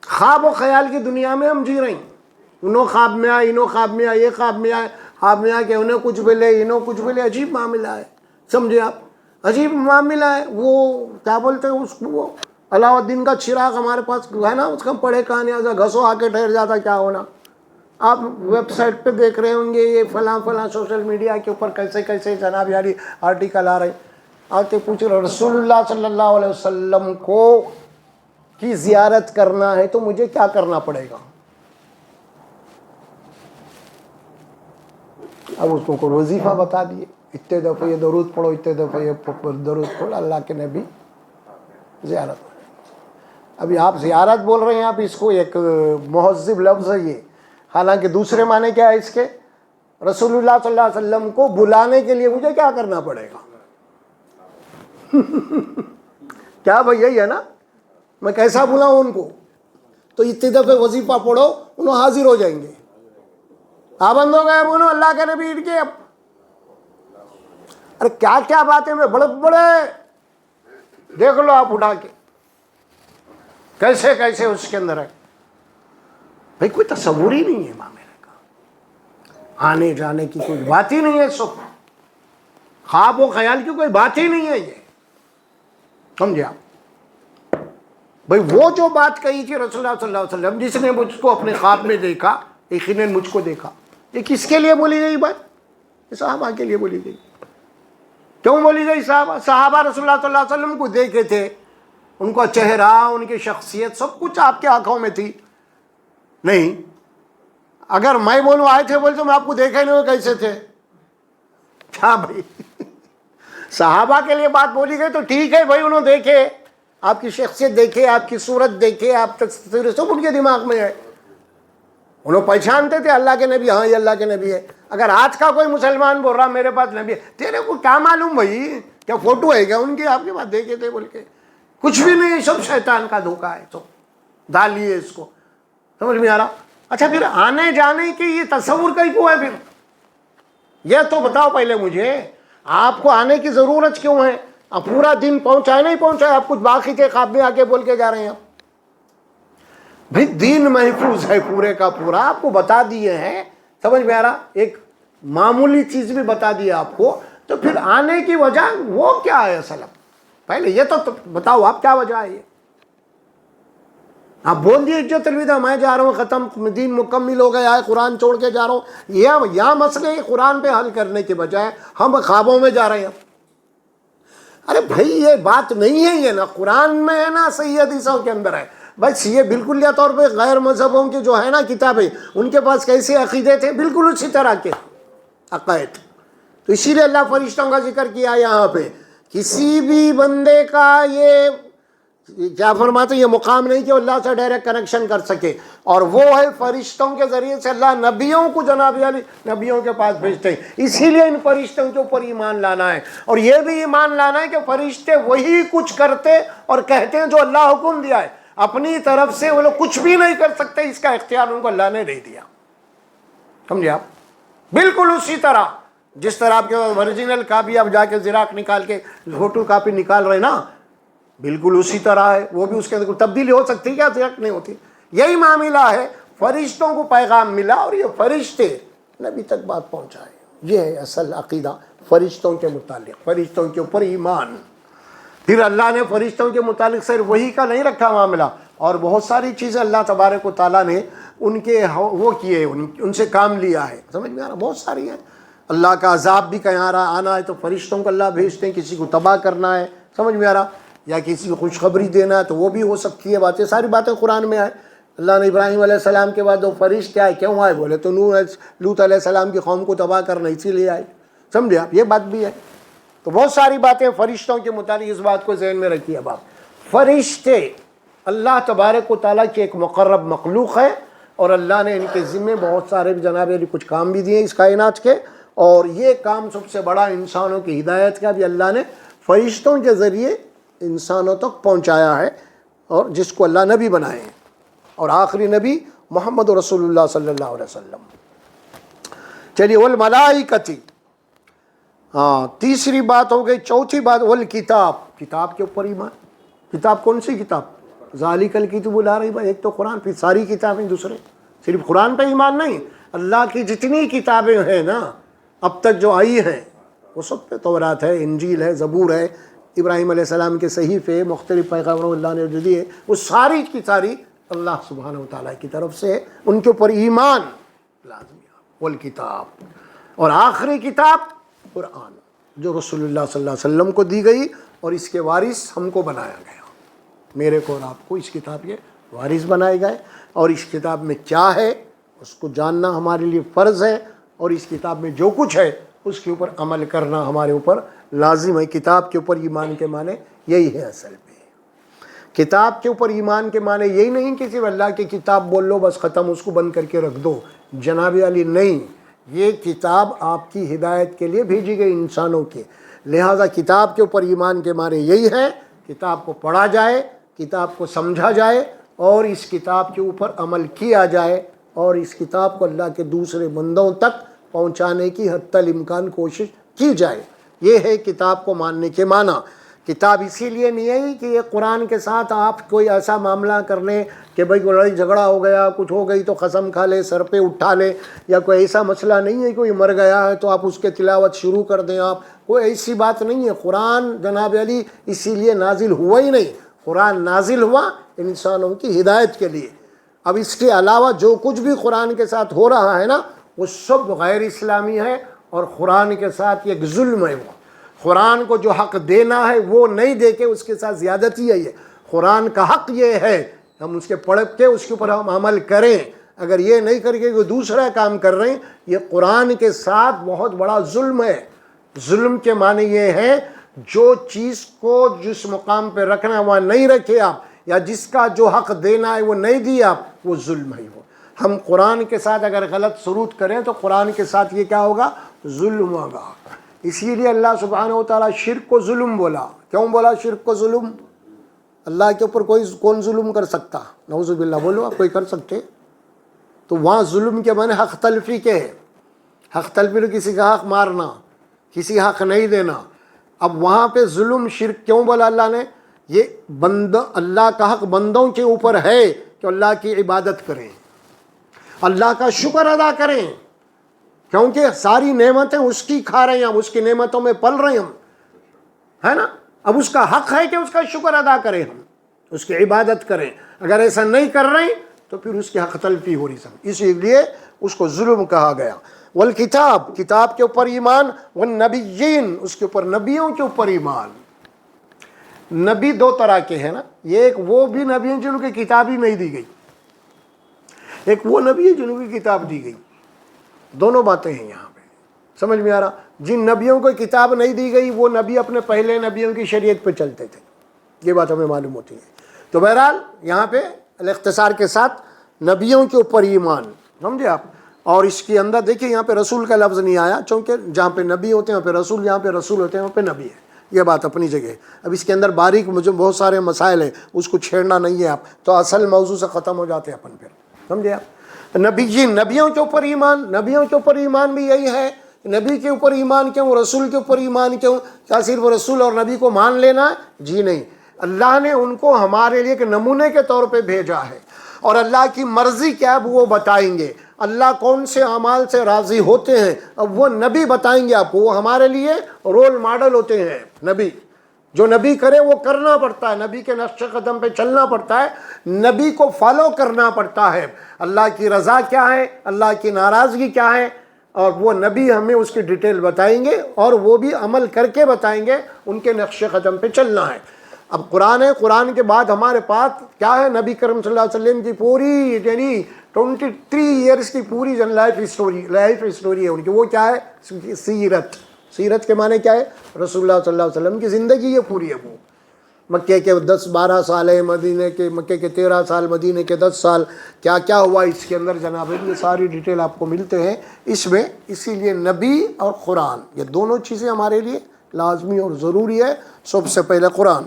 خواب و خیال کی دنیا میں ہم جی رہے ہیں. انہوں خواب میں آئے، انہوں خواب میں آئے، یہ خواب میں آئے، خواب میں آ کے انہیں کچھ ملے، انہوں کچھ ملے. عجیب معاملہ ہے، سمجھے آپ؟ عجیب معاملہ ہے. وہ کیا بولتے ہیں اس کو، وہ علاؤ الدین کا چراغ ہمارے پاس ہے نا، اس کا پڑھے کہانی ایسا گھسو آ کے ٹھہر جاتا کیا ہونا. آپ ویب سائٹ پہ دیکھ رہے ہوں گے یہ فلاں فلاں سوشل میڈیا کے اوپر کیسے کیسے جناب یاری آرٹیکل آ رہے ہیں. آتے پوچھ رہے رسول اللہ صلی اللہ علیہ وسلم کو کی زیارت کرنا ہے تو مجھے کیا کرنا پڑے گا؟ اب اس کو وظیفہ بتا دیے، اتنے دفعہ یہ درود پڑھو، اتنے دفعہ یہ درود پڑھو، اللہ کے نبی زیارت. ابھی آپ زیارت بول رہے ہیں، آپ اس کو ایک مہذب لفظ ہے یہ، حالانکہ دوسرے معنی کیا ہے اس کے؟ رسول اللہ صلی اللہ علیہ وسلم کو بلانے کے لیے مجھے کیا کرنا پڑے گا؟ کیا بھائی یہی ہے نا؟ میں کیسا بلاؤں ان کو؟ تو اتنے دفعہ وظیفہ پڑھو، انہوں حاضر ہو جائیں گے. پابند ہو گئے بولو اللہ کے نبی ان کے. اب ارے کیا کیا باتیں میں بڑے بڑے دیکھ لو آپ اٹھا کے کیسے کیسے اس کے اندر ہے. بھائی کوئی تصور ہی نہیں ہے معاملے کا، آنے جانے کی کوئی بات ہی نہیں ہے. سب خواب و خیال کی کوئی بات ہی نہیں ہے یہ، سمجھے آپ؟ بھائی وہ جو بات کہی تھی رسول اللہ صلی اللہ علیہ وسلم، جس نے مجھ کو اپنے خواب میں دیکھا، یقیناً مجھ کو دیکھا، یہ کس کے لیے بولی گئی بات؟ یہ صحابہ کے لیے بولی گئی. کیوں بولی گئی؟ صحابہ رسول اللہ صلی اللہ علیہ وسلم کو دیکھے تھے، ان کا چہرہ، ان کی شخصیت سب کچھ آپ کے آنکھوں میں تھی. نہیں اگر میں بولوں آئے تھے بولتے میں آپ کو دیکھے نہیں، کیسے تھے؟ کیا بھائی صحابہ کے لیے بات بولی گئی تو ٹھیک ہے بھائی، انہوں دیکھے، آپ کی شخصیت دیکھے، آپ کی صورت دیکھے، آپ تصویر سب ان کے دماغ میں ہے. انہوں پہچانتے تھے اللہ کے نبی، ہاں یہ اللہ کے نبی ہے. اگر آج کا کوئی مسلمان بول رہا میرے پاس نبی ہے، تیرے کو کیا معلوم بھائی؟ کیا فوٹو ہے کیا ان کی آپ کے پاس دیکھے تھے بول کے؟ کچھ بھی نہیں، سب شیطان کا دھوکہ ہے. تو ڈالیے اس کو، سمجھ میں آ رہا؟ اچھا پھر آنے جانے کی یہ تصور کہیں کو ہے؟ پھر یہ تو بتاؤ پہلے مجھے، آپ کو آنے کی ضرورت کیوں ہے؟ اب پورا دن پہنچائے نہیں پہنچائے، آپ کچھ باقی کے خواب میں آگے بول کے جا رہے ہیں. بھائی دین محفوظ ہے پورے کا پورا، آپ کو بتا دیے ہیں، سمجھ میں آ رہا؟ ایک معمولی چیز بھی بتا دیا آپ کو، تو پھر آنے کی وجہ وہ کیا ہے اصل؟ پہلے یہ تو بتاؤ آپ کیا وجہ ہے یہ؟ آپ بول دیے حجت الوداع، میں جا رہا ہوں، ختم، دین مکمل ہو گیا ہے، قرآن چھوڑ کے جا رہا ہوں. یا مسئلے قرآن پہ حل کرنے کے بجائے ہم خوابوں میں جا رہے ہیں. ارے بھائی یہ بات نہیں ہے، یہ نہ قرآن میں ہے نہ صحیح حدیثوں کے اندر ہے. بس یہ بالکل یا طور پہ غیر مذہبوں کے جو ہے نا کتابیں، ان کے پاس کیسے عقیدے تھے، بالکل اسی طرح کے عقائد. تو اسی لیے اللہ فرشتوں کا ذکر کیا یہاں پہ. کسی بھی بندے کا یہ کیا فرماتے یہ مقام نہیں کہ اللہ سے ڈائریکٹ کنیکشن کر سکے، اور وہ ہے فرشتوں کے ذریعے سے اللہ نبیوں کو جناب علی نبیوں کے پاس بھیجتے ہیں. اسی لیے ان فرشتوں کے اوپر ایمان لانا ہے، اور یہ بھی ایمان لانا ہے کہ فرشتے وہی کچھ کرتے اور کہتے ہیں جو اللہ حکم دیا ہے. اپنی طرف سے وہ لوگ کچھ بھی نہیں کر سکتے، اس کا اختیار ان کو اللہ نے نہیں دیا. سمجھے آپ؟ بالکل اسی طرح جس طرح آپ کے اوریجنل کاپی آپ جا کے زیراک نکال کے فوٹو کاپی نکال رہے نا، بالکل اسی طرح ہے. وہ بھی اس کے اندر تبدیلی ہو سکتی ہے کیا؟ زیراک نہیں ہوتی. یہی معاملہ ہے، فرشتوں کو پیغام ملا اور یہ فرشتے نبی تک بات پہنچائے. یہ ہے اصل عقیدہ فرشتوں کے متعلق، فرشتوں کے اوپر ایمان. پھر اللہ نے فرشتوں کے متعلق صرف وہی کا نہیں رکھا معاملہ، اور بہت ساری چیزیں اللہ تبارک و تعالیٰ نے ان کے وہ کیے، ان سے کام لیا ہے. سمجھ میں آ رہا؟ بہت ساری ہیں. اللہ کا عذاب بھی کہیں آنا ہے تو فرشتوں کو اللہ بھیجتے ہیں، کسی کو تباہ کرنا ہے، سمجھ میں آ رہا، یا کسی کو خوشخبری دینا ہے تو وہ بھی ہو سکتی ہے. باتیں ساری باتیں قرآن میں آئے. اللہ نے ابراہیم علیہ السلام کے بعد وہ فرشتے آئے، کیوں آئے؟ بولے تو لوط علیہ السلام کی قوم کو تباہ کرنا، اسی لیے آئے. سمجھے آپ؟ یہ بات بھی ہے. تو بہت ساری باتیں فرشتوں کے متعلق، اس بات کو ذہن میں رکھیے. اب آپ فرشتے اللہ تبارک و تعالیٰ کی ایک مقرب مخلوق ہے، اور اللہ نے ان کے ذمے بہت سارے جناب علی کچھ کام بھی دیے اس کائنات کے، اور یہ کام سب سے بڑا انسانوں کی ہدایت کا بھی اللہ نے فرشتوں کے ذریعے انسانوں تک پہنچایا ہے، اور جس کو اللہ نبی بنائے ہیں، اور آخری نبی محمد رسول اللہ صلی اللہ علیہ وسلم. چلیے والملائکۃ، ہاں تیسری بات ہو گئی. چوتھی بات والکتاب، کتاب کے اوپر ایمان. کتاب کون سی کتاب؟ ذالک الکتاب لا ریب، ایک تو قرآن، پھر ساری کتابیں دوسرے. صرف قرآن پہ ایمان نہیں، اللہ کی جتنی کتابیں ہیں نا اب تک جو آئی ہیں وہ سب پہ، تورات ہے، انجیل ہے، زبور ہے، ابراہیم علیہ السلام کے صحیفے، مختلف پیغمبروں اللہ نے جو دیے، وہ ساری کی ساری اللہ سبحانہ و تعالیٰ کی طرف سے، ان کے اوپر ایمان لازمی ہے. والکتاب، اور آخری کتاب قرآن، جو رسول اللہ صلی اللہ علیہ وسلم کو دی گئی، اور اس کے وارث ہم کو بنایا گیا. میرے کو اور آپ کو اس کتاب کے وارث بنائے گئے، اور اس کتاب میں کیا ہے اس کو جاننا ہمارے لیے فرض ہے، اور اس کتاب میں جو کچھ ہے اس کے اوپر عمل کرنا ہمارے اوپر لازم ہے. کتاب کے اوپر ایمان کے معنی یہی ہے. اصل میں کتاب کے اوپر ایمان کے معنی یہی نہیں کہ صرف اللہ کی کتاب بول لو بس ختم، اس کو بند کر کے رکھ دو. جناب علی نہیں، یہ کتاب آپ کی ہدایت کے لیے بھیجی گئی انسانوں کے، لہٰذا کتاب کے اوپر ایمان کے معنی یہی ہے کتاب کو پڑھا جائے، کتاب کو سمجھا جائے، اور اس کتاب کے اوپر عمل کیا جائے، اور اس کتاب کو اللہ کے دوسرے بندوں تک پہنچانے کی حتی الامکان کوشش کی جائے. یہ ہے کتاب کو ماننے کے معنی. کتاب اسی لیے نہیں ہے کہ یہ قرآن کے ساتھ آپ کوئی ایسا معاملہ کر لیں کہ بھائی کوئی لڑائی جھگڑا ہو گیا، کچھ ہو گئی تو قسم کھا لے، سر پہ اٹھا لے، یا کوئی ایسا مسئلہ نہیں ہے کوئی مر گیا ہے تو آپ اس کے تلاوت شروع کر دیں. آپ کوئی ایسی بات نہیں ہے. قرآن جناب علی اسی لیے نازل ہوا ہی نہیں. قرآن نازل ہوا انسانوں کی ہدایت کے لیے. اب اس کے علاوہ جو کچھ بھی قرآن کے ساتھ ہو رہا ہے نا وہ سب غیر اسلامی ہے، اور قرآن کے ساتھ ایک ظلم ہے. وہ قرآن کو جو حق دینا ہے وہ نہیں دے کے اس کے ساتھ زیادتی ہے. یہ قرآن کا حق یہ ہے ہم اس کے پڑھ کے اس کے اوپر ہم عمل کریں. اگر یہ نہیں کر کے کوئی دوسرا کام کر رہے ہیں، یہ قرآن کے ساتھ بہت بڑا ظلم ہے. ظلم کے معنی یہ ہے جو چیز کو جس مقام پہ رکھنا ہے وہاں نہیں رکھے آپ، یا جس کا جو حق دینا ہے وہ نہیں دیا آپ، وہ ظلم ہے. وہ ہم قرآن کے ساتھ اگر غلط سلوک کریں تو قرآن کے ساتھ یہ کیا ہوگا؟ ظلم ہوگا. اسی لیے اللہ سبحانہ و تعالیٰ شرک کو ظلم بولا. کیوں بولا شرک کو ظلم؟ اللہ کے اوپر کون ظلم کر سکتا؟ نعوذ باللہ. بولو آپ کوئی کر سکتے؟ تو وہاں ظلم کے معنی حق تلفی کے ہے. حق تلفی تو کسی کا حق مارنا، کسی حق نہیں دینا. اب وہاں پہ ظلم شرک کیوں بولا اللہ نے؟ یہ اللہ کا حق بندوں کے اوپر ہے کہ اللہ کی عبادت کریں، اللہ کا شکر ادا کریں، کیونکہ ساری نعمتیں اس کی کھا رہے ہیں، ہم اس کی نعمتوں میں پل رہے ہیں ہم، ہے نا. اب اس کا حق ہے کہ اس کا شکر ادا کریں ہم. اس کی عبادت کریں. اگر ایسا نہیں کر رہے تو پھر اس کی حق تلفی ہو رہی سب. اسی لیے اس کو ظلم کہا گیا. والکتاب، کتاب کے اوپر ایمان. والنبیین، اس کے اوپر نبیوں کے اوپر ایمان. نبی دو طرح کے ہیں نا. یہ ایک وہ بھی نبی ہیں جنہوں کی کتاب ہی نہیں دی گئی، ایک وہ نبی ہے جنہوں کی کتاب دی گئی. دونوں باتیں ہیں یہاں پہ. سمجھ میں آ رہا؟ جن نبیوں کو کتاب نہیں دی گئی وہ نبی اپنے پہلے نبیوں کی شریعت پہ چلتے تھے. یہ بات ہمیں معلوم ہوتی ہے. تو بہرحال یہاں پہ الاختصار کے ساتھ نبیوں کے اوپر ایمان. سمجھے آپ؟ اور اس کے اندر دیکھیں یہاں پہ رسول کا لفظ نہیں آیا، چونکہ جہاں پہ نبی ہوتے ہیں وہاں پہ رسول، جہاں پہ رسول ہوتے ہیں وہاں پہ نبی ہے. یہ بات اپنی جگہ ہے. اب اس کے اندر باریک مجھے بہت سارے مسائل ہیں، اس کو چھیڑنا نہیں ہے آپ، تو اصل موضوع سے ختم ہو جاتے ہیں اپن پھر. سمجھے آپ؟ نبیوں کے اوپر ایمان. نبیوں کے اوپر ایمان بھی یہی ہے. نبی کے اوپر ایمان کیوں؟ رسول کے اوپر ایمان کیوں؟ کیا صرف رسول اور نبی کو مان لینا ہے؟ جی نہیں. اللہ نے ان کو ہمارے لیے ایک نمونے کے طور پہ بھیجا ہے، اور اللہ کی مرضی کیا ہے وہ بتائیں گے. اللہ کون سے اعمال سے راضی ہوتے ہیں اب وہ نبی بتائیں گے آپ کو. وہ ہمارے لیے رول ماڈل ہوتے ہیں نبی. جو نبی کرے وہ کرنا پڑتا ہے، نبی کے نقش قدم پہ چلنا پڑتا ہے، نبی کو فالو کرنا پڑتا ہے. اللہ کی رضا کیا ہے، اللہ کی ناراضگی کیا ہے، اور وہ نبی ہمیں اس کی ڈیٹیل بتائیں گے، اور وہ بھی عمل کر کے بتائیں گے. ان کے نقش قدم پہ چلنا ہے. اب قرآن ہے، قرآن کے بعد ہمارے پاس کیا ہے؟ نبی کرم صلی اللہ علیہ وسلم کی پوری یعنی 23 ایئرس کی پوری لائف اسٹوری ہے ان کی. وہ کیا ہے؟ سیرت. سیرت کے معنی کیا ہے؟ رسول اللہ صلی اللہ علیہ وسلم کی زندگی یہ پوری ہے. وہ مکے کے 10-12 سال ہے، مدینے کے مکے کے 13 سال، مدینے کے 10 سال، کیا کیا ہوا اس کے اندر جناب، یہ ساری ڈیٹیل آپ کو ملتے ہیں اس میں. اسی لیے نبی اور قرآن یہ دونوں چیزیں ہمارے لیے لازمی اور ضروری ہے. سب سے پہلے قرآن،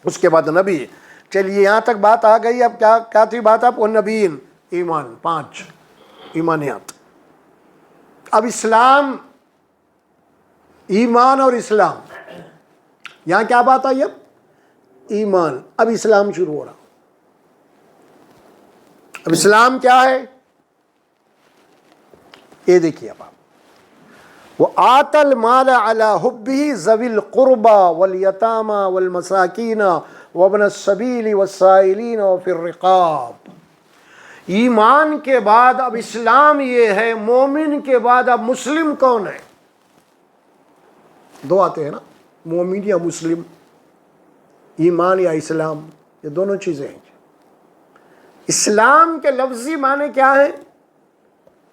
اس کے بعد نبی. چلیے یہاں تک بات آ گئی. اب کیا تھی بات؟ آپ والنبیین، ایمان. 5 ایمانیات. اب اسلام، ایمان اور اسلام، یہاں کیا بات آئی؟ اب ایمان. اب اسلام شروع ہو رہا. اب اسلام کیا ہے یہ دیکھیے. اب آپ وَآتَ الْمَالَ عَلَى حُبِّهِ ذَوِي الْقُرْبَى وَالْيَتَامَى وَالْمَسَاكِينَ وَابْنَ السَّبِيلِ وَالسَّائِلِينَ وَفِي الرِّقَابِ. ایمان کے بعد اب اسلام یہ ہے. مومن کے بعد اب مسلم کون ہے؟ دو آتے ہیں نا، مومن یا مسلم، ایمان یا اسلام، یہ دونوں چیزیں ہیں. اسلام کے لفظی معنی کیا ہے؟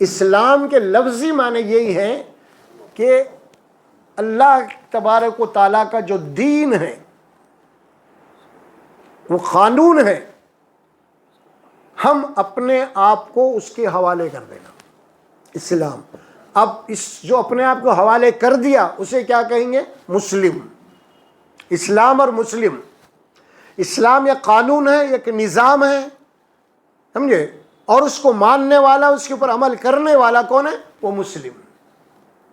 اسلام کے لفظی معنی یہی ہے کہ اللہ تبارک و تعالیٰ کا جو دین ہے، وہ قانون ہے، ہم اپنے آپ کو اس کے حوالے کر دینا. اسلام. اب اس جو اپنے آپ کو حوالے کر دیا اسے کیا کہیں گے؟ مسلم. اسلام اور مسلم. اسلام ایک قانون ہے، ایک نظام ہے، سمجھے، اور اس کو ماننے والا، اس کے اوپر عمل کرنے والا کون ہے؟ وہ مسلم.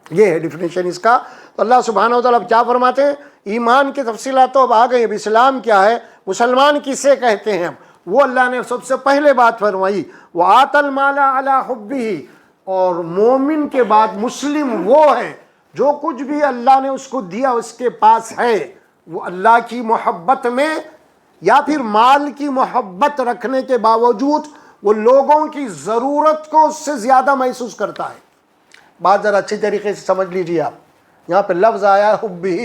یہ ہے ڈیفینیشن اس کا. تو اللہ سبحانہ و تعالیٰ کیا فرماتے ہیں؟ ایمان کی تفصیلات تو اب آ گئی. اب اسلام کیا ہے، مسلمان کسے کہتے ہیں، وہ اللہ نے سب سے پہلے بات فرمائی. وَآتَ الْمَالَ عَلَى حُبِّهِ. اور مومن کے بعد مسلم وہ ہے جو کچھ بھی اللہ نے اس کو دیا اس کے پاس ہے، وہ اللہ کی محبت میں یا پھر مال کی محبت رکھنے کے باوجود وہ لوگوں کی ضرورت کو اس سے زیادہ محسوس کرتا ہے. بات ذرا اچھی طریقے سے سمجھ لیجیے آپ. یہاں پہ لفظ آیا حبہ،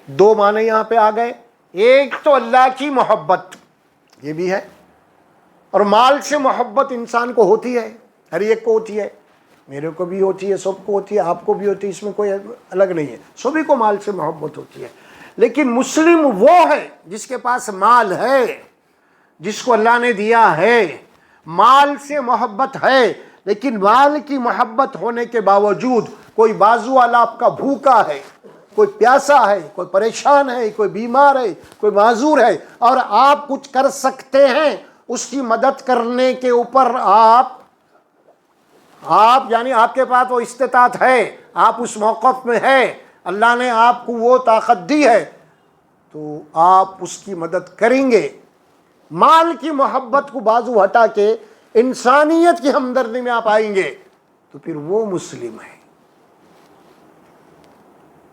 دو معنی یہاں پہ آ گئے. ایک تو اللہ کی محبت، یہ بھی ہے، اور مال سے محبت انسان کو ہوتی ہے، ہر ایک کو ہوتی ہے، میرے کو بھی ہوتی ہے، سب کو ہوتی ہے، آپ کو بھی ہوتی ہے، اس میں کوئی الگ نہیں ہے، سبھی کو مال سے محبت ہوتی ہے. لیکن مسلم وہ ہے جس کے پاس مال ہے، جس کو اللہ نے دیا ہے، مال سے محبت ہے، لیکن مال کی محبت ہونے کے باوجود کوئی بازو والا آپ کا بھوکا ہے، کوئی پیاسا ہے، کوئی پریشان ہے، کوئی بیمار ہے، کوئی معذور ہے، اور آپ کچھ کر سکتے ہیں اس کی مدد کرنے کے اوپر، آپ یعنی آپ کے پاس وہ استطاعت ہے، آپ اس موقف میں ہے، اللہ نے آپ کو وہ طاقت دی ہے، تو آپ اس کی مدد کریں گے. مال کی محبت کو بازو ہٹا کے انسانیت کی ہمدردی میں آپ آئیں گے تو پھر وہ مسلم ہے.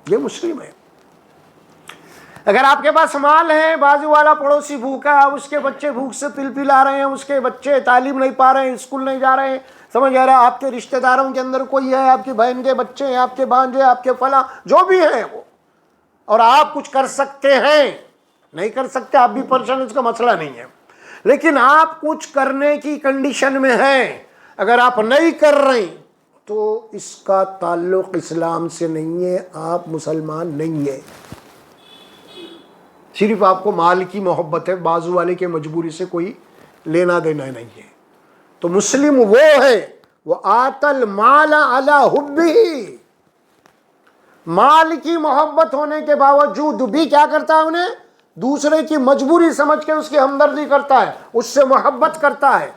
یہ مسلم ہے. اگر آپ کے پاس مال ہے، بازو والا پڑوسی بھوکا ہے، اس کے بچے بھوک سے پل پلا رہے ہیں، اس کے بچے تعلیم نہیں پا رہے ہیں، اسکول نہیں جا رہے ہیں، سمجھ آ رہا ہے، آپ کے رشتہ داروں کے اندر کوئی ہے، آپ کی بہن کے بچے ہیں، آپ کے بھانجے، آپ کے فلاں جو بھی ہیں وہ، اور آپ کچھ کر سکتے ہیں، نہیں کر سکتے آپ بھی پریشان، اس کا مسئلہ نہیں ہے، لیکن آپ کچھ کرنے کی کنڈیشن میں ہیں، اگر آپ نہیں کر رہے تو اس کا تعلق اسلام سے نہیں ہے، آپ مسلمان نہیں ہیں، صرف آپ کو مال کی محبت ہے، بازو والے کے مجبوری سے کوئی لینا دینا نہیں ہے۔ تو مسلم وہ ہے وہ آت المال علی حبہ، مال کی محبت ہونے کے باوجود بھی کیا کرتا ہے، انہیں دوسرے کی مجبوری سمجھ کے اس کی ہمدردی کرتا ہے، اس سے محبت کرتا ہے۔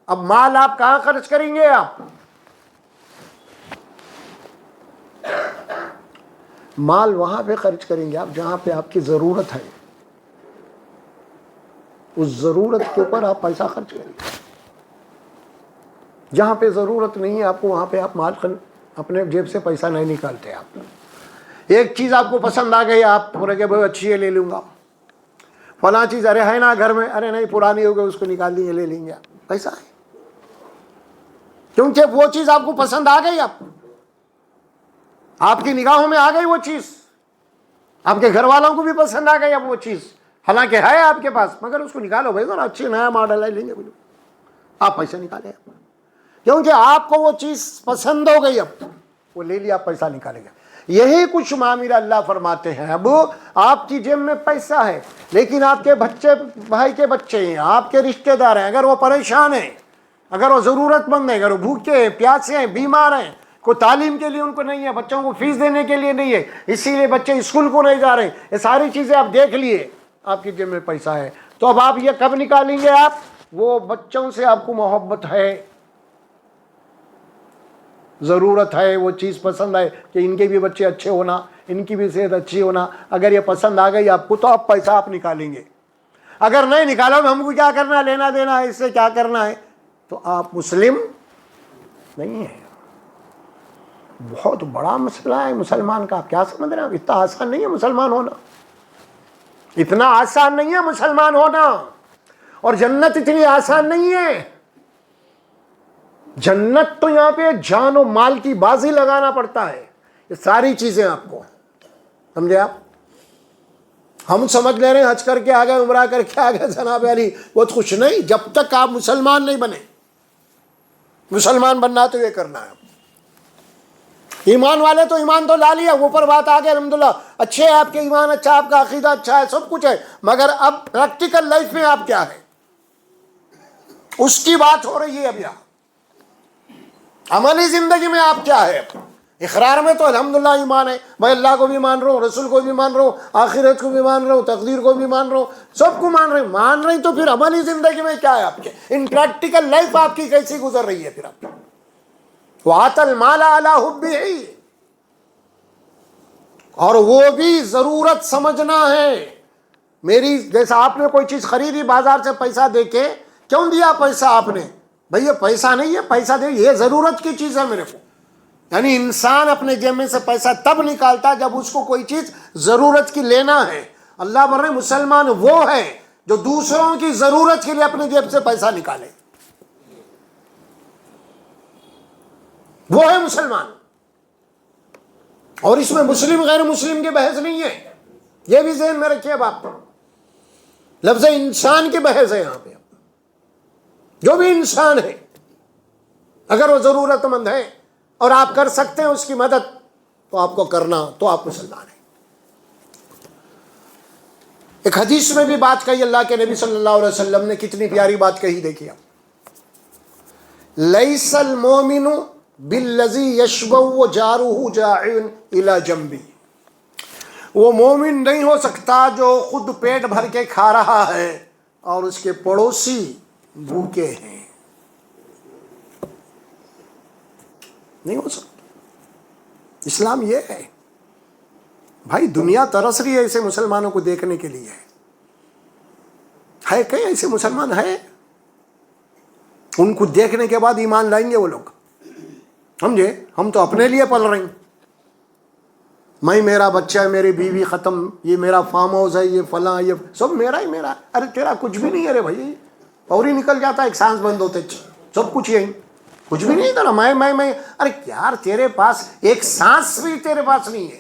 اب مال آپ کہاں خرچ کریں گے؟ آپ مال وہاں پہ خرچ کریں گے آپ جہاں پہ آپ کی ضرورت ہے، اس ضرورت کے اوپر آپ پیسہ خرچ کریں گے۔ جہاں پہ ضرورت نہیں ہے آپ کو، وہاں پہ آپ مال اپنے جیب سے پیسہ نہیں نکالتے۔ آپ ایک چیز آپ کو پسند آ گئی، آپ پورے کہ بھائی اچھی ہے لے لوں گا، فلاں چیز ارے ہے نا گھر میں، ارے نہیں پرانی ہو گئی اس کو نکال لیں گے لے لیں گے، پیسہ ہے کیونکہ وہ چیز آپ کو پسند آ گئی، آپ کی نگاہوں میں آ گئی وہ چیز، آپ کے گھر والوں کو بھی پسند آ گئی اب وہ چیز، حالانکہ ہے آپ کے پاس، مگر اس کو نکالو بھائی نا، اچھی نیا ماڈل ہے لیں گے، آپ پیسہ نکالیں کیونکہ آپ کو وہ چیز پسند ہو گئی، اب وہ لے لیا، آپ پیسہ نکالیں گے۔ یہی کچھ معاملہ اللہ فرماتے ہیں، اب آپ کی جیب میں پیسہ ہے لیکن آپ کے بچے بھائی کے بچے ہیں، آپ کے رشتہ دار ہیں، اگر وہ پریشان ہیں، اگر وہ ضرورت مند ہیں، اگر وہ بھوکے ہیں، پیاسے ہیں، بیمار ہیں، کوئی تعلیم کے لیے ان کو نہیں ہے، بچوں کو فیس دینے کے لیے نہیں ہے، اسی لیے بچے اسکول کو نہیں جا رہے، یہ ساری چیزیں آپ دیکھ لیے، آپ کی جیب میں پیسہ ہے، تو اب آپ یہ کب نکالیں گے؟ آپ وہ بچوں سے آپ کو محبت ہے، ضرورت ہے، وہ چیز پسند ہے کہ ان کے بھی بچے اچھے ہونا، ان کی بھی صحت اچھی ہونا، اگر یہ پسند آ گئی آپ کو تو آپ پیسہ آپ نکالیں گے۔ اگر نہیں نکالو ہم کو کیا کرنا ہے، لینا دینا ہے، اس سے کیا کرنا ہے، تو آپ مسلم نہیں ہیں۔ بہت بڑا مسئلہ ہے مسلمان کا، کیا سمجھ رہے ہیں؟ اتنا آسان نہیں ہے مسلمان ہونا، اتنا آسان نہیں ہے مسلمان ہونا، اور جنت اتنی آسان نہیں ہے۔ جنت تو یہاں پہ جان و مال کی بازی لگانا پڑتا ہے، یہ ساری چیزیں آپ کو، سمجھے آپ؟ ہم سمجھ لے رہے ہیں حج کر کے آ گئے، عمرہ کر کے آ گئے، جناب علی بہت خوش، نہیں، جب تک آپ مسلمان نہیں بنے، مسلمان بننا تو یہ کرنا ہے۔ ایمان والے تو ایمان تو لا لیا، اوپر بات آ گئی، الحمدللہ اچھے ہے آپ کے ایمان اچھا، آپ کا عقیدہ اچھا ہے، سب کچھ ہے، مگر اب پریکٹیکل لائف میں آپ کیا ہے، اس کی بات ہو رہی ہے اب یہاں۔ عملی زندگی میں آپ کیا ہے؟ اقرار میں تو الحمدللہ ایمان ہے، میں اللہ کو بھی مان رہا ہوں، رسول کو بھی مان رہا ہوں، آخرت کو بھی مان رہا ہوں، تقدیر کو بھی مان رہا ہوں، سب کو مان رہے ہیں، تو پھر عملی زندگی میں کیا ہے آپ کے؟ ان پریکٹیکل لائف آپ کی کیسی گزر رہی ہے پھر آپ کی؟ وَآتَ الْمَالَ عَلَىٰ حُبِّهِ، اور وہ بھی ضرورت سمجھنا ہے میری، جیسا آپ نے کوئی چیز خریدی بازار سے پیسہ دے کے، کیوں دیا پیسہ آپ نے؟ بھئی یہ پیسہ نہیں ہے، پیسہ دے، یہ ضرورت کی چیز ہے میرے کو، یعنی انسان اپنے جیب میں سے پیسہ تب نکالتا جب اس کو کوئی چیز ضرورت کی لینا ہے۔ اللہ بر رہے مسلمان وہ ہے جو دوسروں کی ضرورت کے لیے اپنے جیب سے پیسہ نکالے، وہ ہے مسلمان، اور اس میں مسلم غیر مسلم کی بحث نہیں ہے، یہ بھی ذہن میں رکھیے اب آپ، لفظ انسان کی بحث ہے یہاں پہ، جو بھی انسان ہے اگر وہ ضرورت مند ہے اور آپ کر سکتے ہیں اس کی مدد تو آپ کو کرنا، تو آپ مسلمان ہیں۔ ایک حدیث میں بھی بات کہی اللہ کے نبی صلی اللہ علیہ وسلم نے، کتنی پیاری بات کہی، دیکھیے آپ، لیس المومن بالذی یشبع جارہ جاع الی جنبہ، وہ مومن نہیں ہو سکتا جو خود پیٹ بھر کے کھا رہا ہے اور اس کے پڑوسی بھوکے ہیں، نہیں ہو سکتا۔ اسلام یہ ہے بھائی، دنیا ترس رہی ہے ایسے مسلمانوں کو دیکھنے کے لیے، ہے کہیں ایسے مسلمان ہے؟ ان کو دیکھنے کے بعد ایمان لائیں گے وہ لوگ، سمجھے؟ ہم تو اپنے لیے پل رہے ہیں، میں میرا بچہ ہے، میری بیوی ختم، یہ میرا فارم ہاؤس ہے، یہ فلاں، یہ سب میرا ہی میرا ہے۔ ارے تیرا کچھ بھی نہیں ہے رے بھائی، فوری نکل جاتا ہے ایک سانس بند ہوتے سب کچھ یہی، کچھ بھی نہیں تھا میں ارے یار تیرے پاس ایک سانس بھی تیرے پاس نہیں ہے،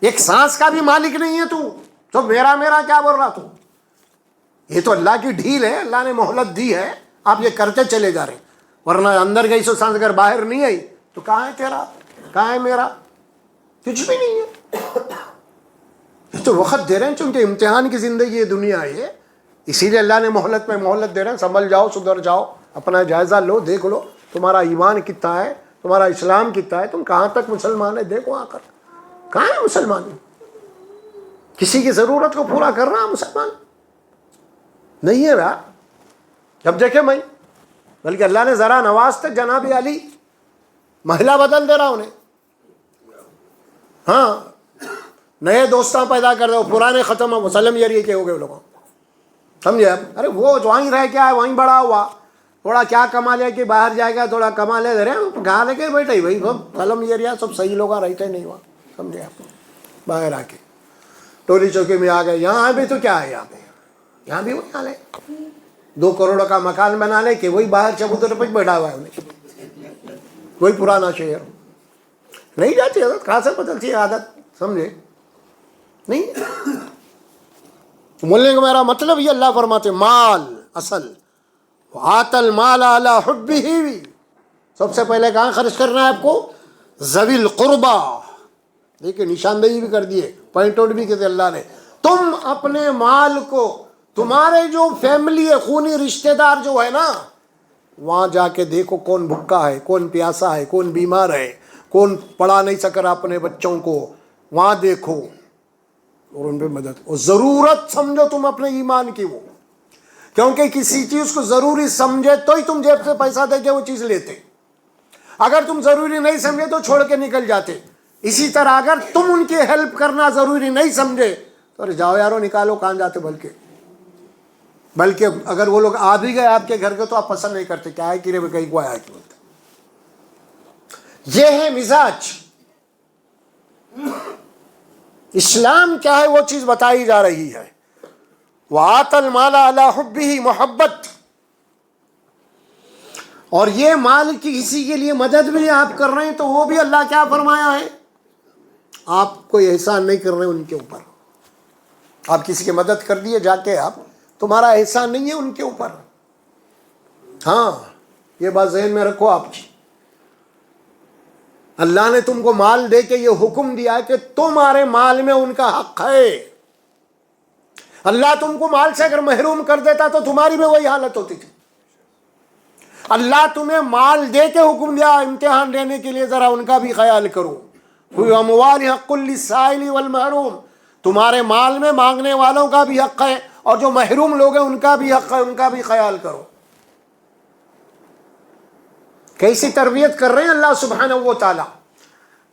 ایک سانس کا بھی مالک نہیں ہے تو سب میرا میرا کیا بول رہا تو؟ یہ تو اللہ کی ڈھیل ہے، اللہ نے مہلت دی ہے، آپ یہ کرتے چلے جا رہے، ورنہ اندر گئی سو سانس اگر باہر نہیں آئی تو کہاں ہے تیرا، کہاں ہے میرا؟ کچھ بھی نہیں ہے۔ یہ تو وقت دے رہے ہیں چونکہ امتحان کی زندگی یہ دنیا ہے، اسی لیے اللہ نے مہلت میں مہلت دے رہے ہیں، سنبھل جاؤ، سدھر جاؤ، اپنا جائزہ لو، دیکھ لو تمہارا ایمان کتنا ہے، تمہارا اسلام کتنا ہے، تم کہاں تک مسلمان ہے، دیکھو آ کر کہاں ہے مسلمان؟ کسی کی ضرورت کو پورا کر رہا مسلمان نہیں ہے یار۔ جب دیکھے میں، بلکہ اللہ نے ذرا نوازتے جناب علی محلہ بدل دے رہا انہیں، ہاں نئے دوستاں پیدا کر دو، پرانے ختم ہو، مسلم یری کے ہو گئے لوگوں، سمجھے آپ؟ ارے وہ وہیں رہ کے آئے، وہیں بڑا ہوا، تھوڑا کیا کما لیا کہ باہر جائے گا تھوڑا کما لے دے رہے گاہ لے کے بیٹھے بھائی، سب قلم یریا سب صحیح لوگ رہتے نہیں ہوا، سمجھے آپ؟ باہر آ کے ٹولی چوکی میں آ گئے، یہاں بھی تو کیا ہے، یہاں پہ یہاں بھی وہی حال ہے، 2 کروڑ کا مکان بنا لے کہ وہی باہر چبوتر پہ بیٹھا ہوا ہے انہیں، وہی پرانا شہر نہیں جاتی عادت، کہاں سے بدلتی ہے عادت، سمجھے نہیں؟ بولنے کا میرا مطلب یہ اللہ فرماتے مال اصل وآت المال علی حبہ، سب سے پہلے کہاں خرچ کرنا ہے آپ کو؟ ذوی القربہ، دیکھیں نشاندہی بھی کر دیے، پوائنٹ آؤٹ بھی کیے اللہ نے، تم اپنے مال کو، تمہارے جو فیملی ہے، خونی رشتہ دار جو ہے نا، وہاں جا کے دیکھو کون بھوکا ہے، کون پیاسا ہے، کون بیمار ہے، کون پڑھا نہیں سک رہا اپنے بچوں کو، وہاں دیکھو اور ان پہ مدد، اور ضرورت سمجھو تم اپنے ایمان کی، وہ کیونکہ کسی چیز کو ضروری سمجھے تو ہی تم جیب سے پیسہ دے کے وہ چیز لیتے، اگر تم ضروری نہیں سمجھے تو چھوڑ کے نکل جاتے۔ اسی طرح اگر تم ان کی ہیلپ کرنا ضروری نہیں سمجھے تو جاؤ یارو نکالو، کہاں جاتے؟ بلکہ اگر وہ لوگ آ بھی گئے آپ کے گھر کے تو آپ پسند نہیں کرتے، کیا ہے کہ رے کہیں کو آیا کیوں؟ یہ ہے مزاج اسلام کیا ہے، وہ چیز بتائی جا رہی ہے، وآت المال علی حبہ، محبت، اور یہ مال کی کسی کے لیے مدد بھی آپ کر رہے ہیں تو وہ بھی اللہ کیا فرمایا ہے، آپ کوئی احسان نہیں کر رہے ان کے اوپر، آپ کسی کی مدد کر دیے جا کے، آپ تمہارا احسان نہیں ہے ان کے اوپر، ہاں یہ بات ذہن میں رکھو آپ کی۔ اللہ نے تم کو مال دے کے یہ حکم دیا ہے کہ تمہارے مال میں ان کا حق ہے، اللہ تم کو مال سے اگر محروم کر دیتا تو تمہاری بھی وہی حالت ہوتی تھی۔ اللہ تمہیں مال دے کے حکم دیا امتحان دینے کے لیے، ذرا ان کا بھی خیال کرو، فی اموال حق للسائل والمحروم، تمہارے مال میں مانگنے والوں کا بھی حق ہے اور جو محروم لوگ ہیں ان کا بھی حق ہے، ان کا بھی خیال کرو۔ کیسی تربیت کر رہے ہیں اللہ سبحانہ و تعالی،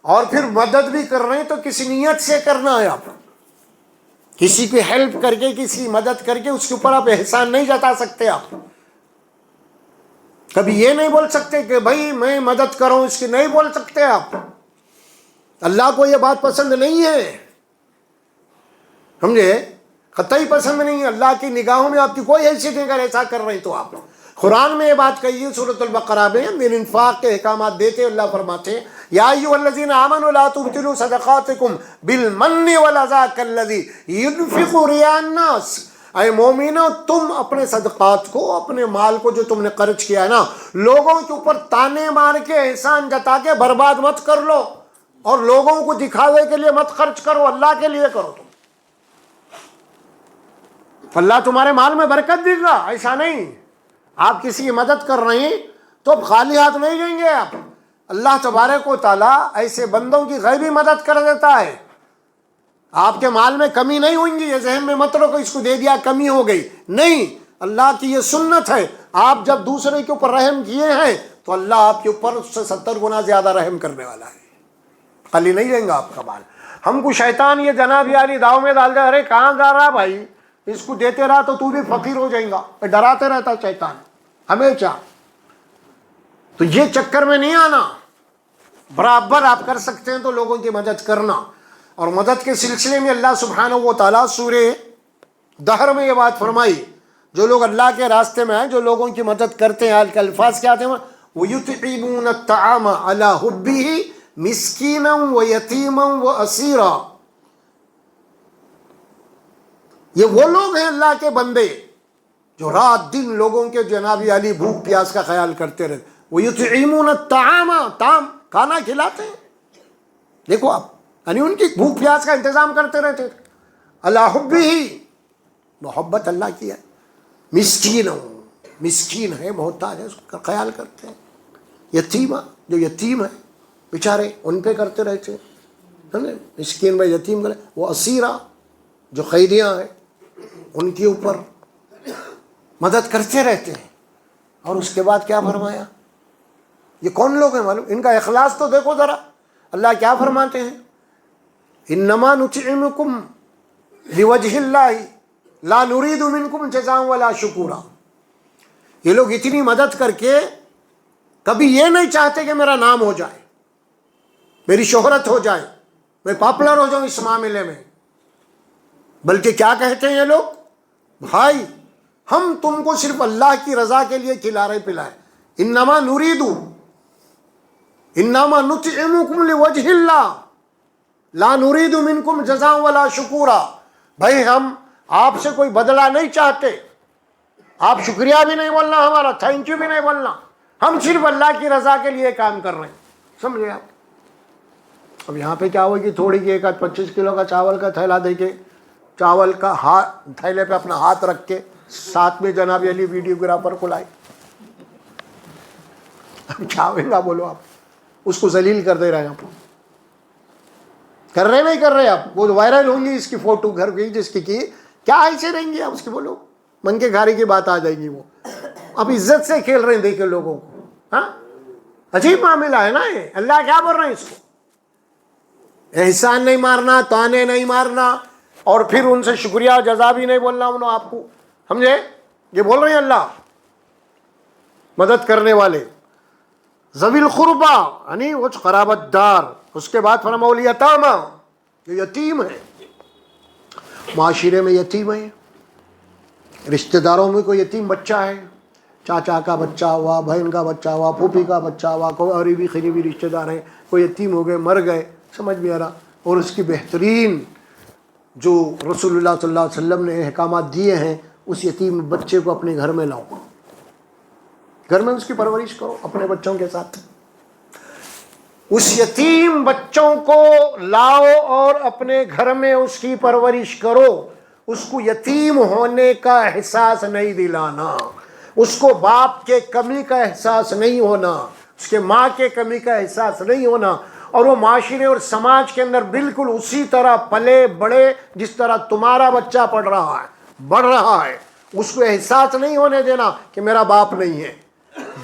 اور پھر مدد بھی کر رہے ہیں تو کس نیت سے کرنا ہے، آپ کسی کی ہیلپ کر کے، کسی مدد کر کے اس کے اوپر آپ احسان نہیں جتا سکتے، آپ کبھی یہ نہیں بول سکتے کہ بھائی میں مدد کروں اس کی، نہیں بول سکتے آپ، اللہ کو یہ بات پسند نہیں ہے، سمجھے؟ قطعی پسند نہیں ہے، اللہ کی نگاہوں میں آپ کی کوئی حیثیت نہیں، اگر ایسا کر رہے ہیں تو آپ، قرآن میں یہ بات کہی ہے سورۃ البقرہ میں، من انفاق کے احکامات دیتے اللہ فرماتے ہیں یا ایھا الذین آمنوا لا تبطلوا صدقاتکم بالمن والاذی کالذی ينفق رئاء الناس، اے مومنو تم اپنے صدقات کو، اپنے مال کو جو تم نے خرچ کیا ہے نا، لوگوں کے اوپر تانے مار کے، احسان جتا کے برباد مت کر لو، اور لوگوں کو دکھاوے کے لیے مت خرچ کرو، اللہ کے لیے کرو، تم اللہ تمہارے مال میں برکت دے گا، ایسا نہیں آپ کسی کی مدد کر رہے ہیں تو اب خالی ہاتھ نہیں جائیں گے آپ، اللہ تبارک و تعالیٰ ایسے بندوں کی غیبی مدد کر دیتا ہے، آپ کے مال میں کمی نہیں ہوئیں گی، یہ ذہن میں مت رکھو اس کو دے دیا کمی ہو گئی، نہیں، اللہ کی یہ سنت ہے، آپ جب دوسرے کے اوپر رحم کیے ہیں تو اللہ آپ کے اوپر اس سے 70 گنا زیادہ رحم کرنے والا ہے، خالی نہیں جائیں گا آپ کا مال۔ ہم کو شیطان یہ جناب یاری داؤ میں ڈال دے، ارے کہاں جا رہا بھائی، اس کو دیتے رہا تو بھی فقیر ہو جائے گا، ڈراتے رہتا شیطان ہمیشہ، تو یہ چکر میں نہیں آنا، برابر آپ کر سکتے ہیں تو لوگوں کی مدد کرنا. اور مدد کے سلسلے میں اللہ سبحانہ و تعالیٰ سورہ دہر میں یہ بات فرمائی، جو لوگ اللہ کے راستے میں ہیں، جو لوگوں کی مدد کرتے ہیں، آج کے الفاظ کیا آتے ہیں، وَيُطْعِمُونَ الطَّعَامَ عَلَىٰ حُبِّهِ مِسْكِينًا وَيَتِيمًا وَأَسِيرًا. یہ وہ لوگ ہیں اللہ کے بندے جو رات دن لوگوں کے جناب علی بھوک پیاس کا خیال کرتے رہتے. وَيُطْعِمُونَ الطَّعَامَ کھانا کھلاتے ہیں. دیکھو آپ، یعنی ان کی بھوک پیاس کا انتظام کرتے رہتے تھے. عَلَىٰ حُبِّهِ محبت اللہ کی ہے. مسکین ہے، محتاج ہے، اس کا خیال کرتے ہیں. یتیمہ جو یتیم ہے بیچارے ان پہ کرتے رہتے ہیں. مسکین بھائی یتیم کرے. وہ اسیرہ جو قیدیاں ہیں ان کے اوپر مدد کرتے رہتے ہیں. اور اس کے بعد کیا فرمایا؟ یہ کون لوگ ہیں معلوم؟ ان کا اخلاص تو دیکھو ذرا. اللہ کیا فرماتے ہیں؟ انما نطعمکم لوجہ اللہ لا نرید منکم جزاء ولا شکورا. یہ لوگ اتنی مدد کر کے کبھی یہ نہیں چاہتے کہ میرا نام ہو جائے، میری شہرت ہو جائے، میں پاپولر ہو جاؤں اس معاملے میں. بلکہ کیا کہتے ہیں یہ لوگ؟ بھائی ہم تم کو صرف اللہ کی رضا کے لیے کھلا رہے پلائے. انما نطعمکم لوجہ اللہ لا نرید منکم جزاء ولا شکورا. بھائی ہم آپ سے کوئی بدلہ نہیں چاہتے، آپ شکریہ بھی نہیں بولنا، ہمارا تھینک یو بھی نہیں بولنا، ہم صرف اللہ کی رضا کے لیے کام کر رہے ہیں. سمجھے آپ؟ اب یہاں پہ کیا ہوگی، تھوڑی کی 25 کلو کا چاول کا تھیلا دے کے، چاول کا تھیلے پہ اپنا ہاتھ رکھ کے ساتھ میں جناب علی ویڈیوگرافر کو لائے. اب کیا ہوئے گا بولو؟ آپ اس کو ذلیل کر دے رہے ہیں. آپ کر رہے نہیں کر رہے؟ آپ وہ وائرل ہوں گی اس کی فوٹو گھر گئی جس کی کیا ایسے رہیں گی آپ اس کی؟ بولو من کے گھاری کی بات آ جائے گی. وہ اب عزت سے کھیل رہے ہیں، دیکھے لوگوں کو. ہاں عجیب معاملہ ہے نا یہ. اللہ کیا بول رہے ہیں اس کو؟ احسان نہیں مارنا، تانے نہیں مارنا، اور پھر ان سے شکریہ جزا بھی نہیں بولنا انہوں آپ کو. سمجھے؟ یہ بول رہے ہیں اللہ مدد کرنے والے ذوی القربا یعنی وہ قرابت دار. اس کے بعد فرمایا والیتامی جو یتیم ہے، معاشرے میں یتیم ہے، رشتہ داروں میں کوئی یتیم بچہ ہے، چاچا کا بچہ ہوا، بہن کا بچہ ہوا، پھوپھی کا بچہ ہوا، کوئی قریبی قریبی رشتہ دار ہیں، کوئی یتیم ہو گئے، مر گئے. سمجھ میں آ رہا؟ اور اس کی بہترین جو رسول اللہ صلی اللہ علیہ وسلم نے احکامات دیے ہیں، اس یتیم بچے کو اپنے گھر میں لاؤ، گھر میں اس کی پرورش کرو اپنے بچوں کے ساتھ. اس یتیم بچوں کو لاؤ اور اپنے گھر میں اس کی پرورش کرو. اس کو یتیم ہونے کا احساس نہیں دلانا، اس کو باپ کے کمی کا احساس نہیں ہونا، اس کے ماں کے کمی کا احساس نہیں ہونا، اور وہ معاشرے اور سماج کے اندر بالکل اسی طرح پلے بڑے جس طرح تمہارا بچہ بڑھ رہا ہے. اس کو احساس نہیں ہونے دینا کہ میرا باپ نہیں ہے.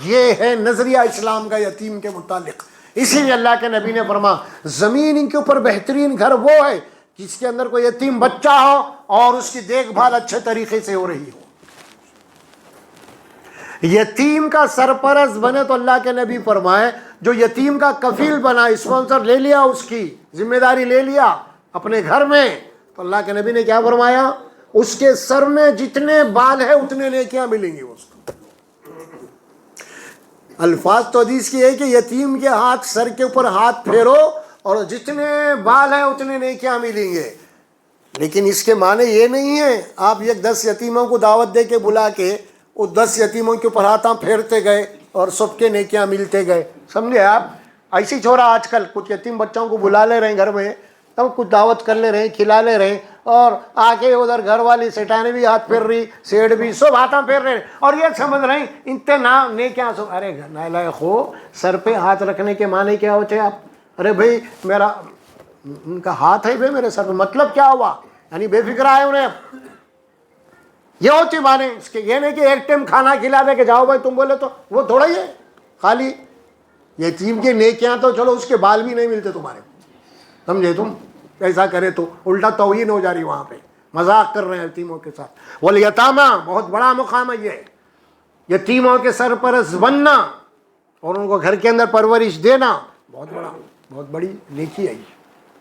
یہ ہے نظریہ اسلام کا یتیم کے متعلق. اسی لیے اللہ کے نبی نے فرمایا زمین کے اوپر بہترین گھر وہ ہے جس کے اندر کوئی یتیم بچہ ہو اور اس کی دیکھ بھال اچھے طریقے سے ہو رہی ہو. یتیم کا سرپرست بنے تو اللہ کے نبی فرمائے جو یتیم کا کفیل بنا، اسپانسر لے لیا، اس کی ذمہ داری لے لیا اپنے گھر میں، تو اللہ کے نبی نے کیا فرمایا؟ اس کے سر میں جتنے بال ہیں اتنے نیکیاں ملیں گی اس کو. الفاظ تو حدیث کی ہے کہ یتیم کے ہاتھ سر کے اوپر ہاتھ پھیرو اور جتنے بال ہیں اتنے نیکیاں ملیں گے. لیکن اس کے معنی یہ نہیں ہے آپ 10 یتیموں کو دعوت دے کے بلا کے وہ 10 یتیموں کے اوپر ہاتھ پھیرتے گئے اور سب کے نیکیاں ملتے گئے. سمجھے آپ؟ ایسی چھوڑا آج کل کچھ یتیم بچوں کو بلا لے رہے ہیں گھر میں، تب کچھ دعوت کر لے رہے ہیں، کھلا لے رہے ہیں، اور آ کے ادھر گھر والی سیٹانے بھی ہاتھ پھیر رہی، سیٹ بھی سب ہاتھ پھیر رہے ہیں، اور یہ سمجھ رہے ہیں اتنا نیکیاں سب. ارے نالائق ہو، سر پہ ہاتھ رکھنے کے معنی کیا ہوتے ہیں آپ؟ ارے بھائی میرا ان کا ہاتھ ہے بھائی میرے سر پہ، مطلب کیا ہوا؟ یعنی بے فکر آئے انہیں. یہ ہوتی معنی اس کے، یہ نہیں کہ ایک ٹائم کھانا کھلا دے کہ جاؤ بھائی تم بولے تو وہ تھوڑا ہی ہے. خالی یتیم کی نیکیاں تو چلو اس کے بال بھی نہیں ملتے تمہارے، سمجھے؟ تم ایسا کرے تو الٹا توہین ہو جا رہی، وہاں پہ مذاق کر رہے ہیں یتیموں کے ساتھ. والیتامی بہت بڑا مقام ہے یہ، یتیموں کے سرپرست بننا اور ان کو گھر کے اندر پرورش دینا بہت بڑی نیکی ہے یہ.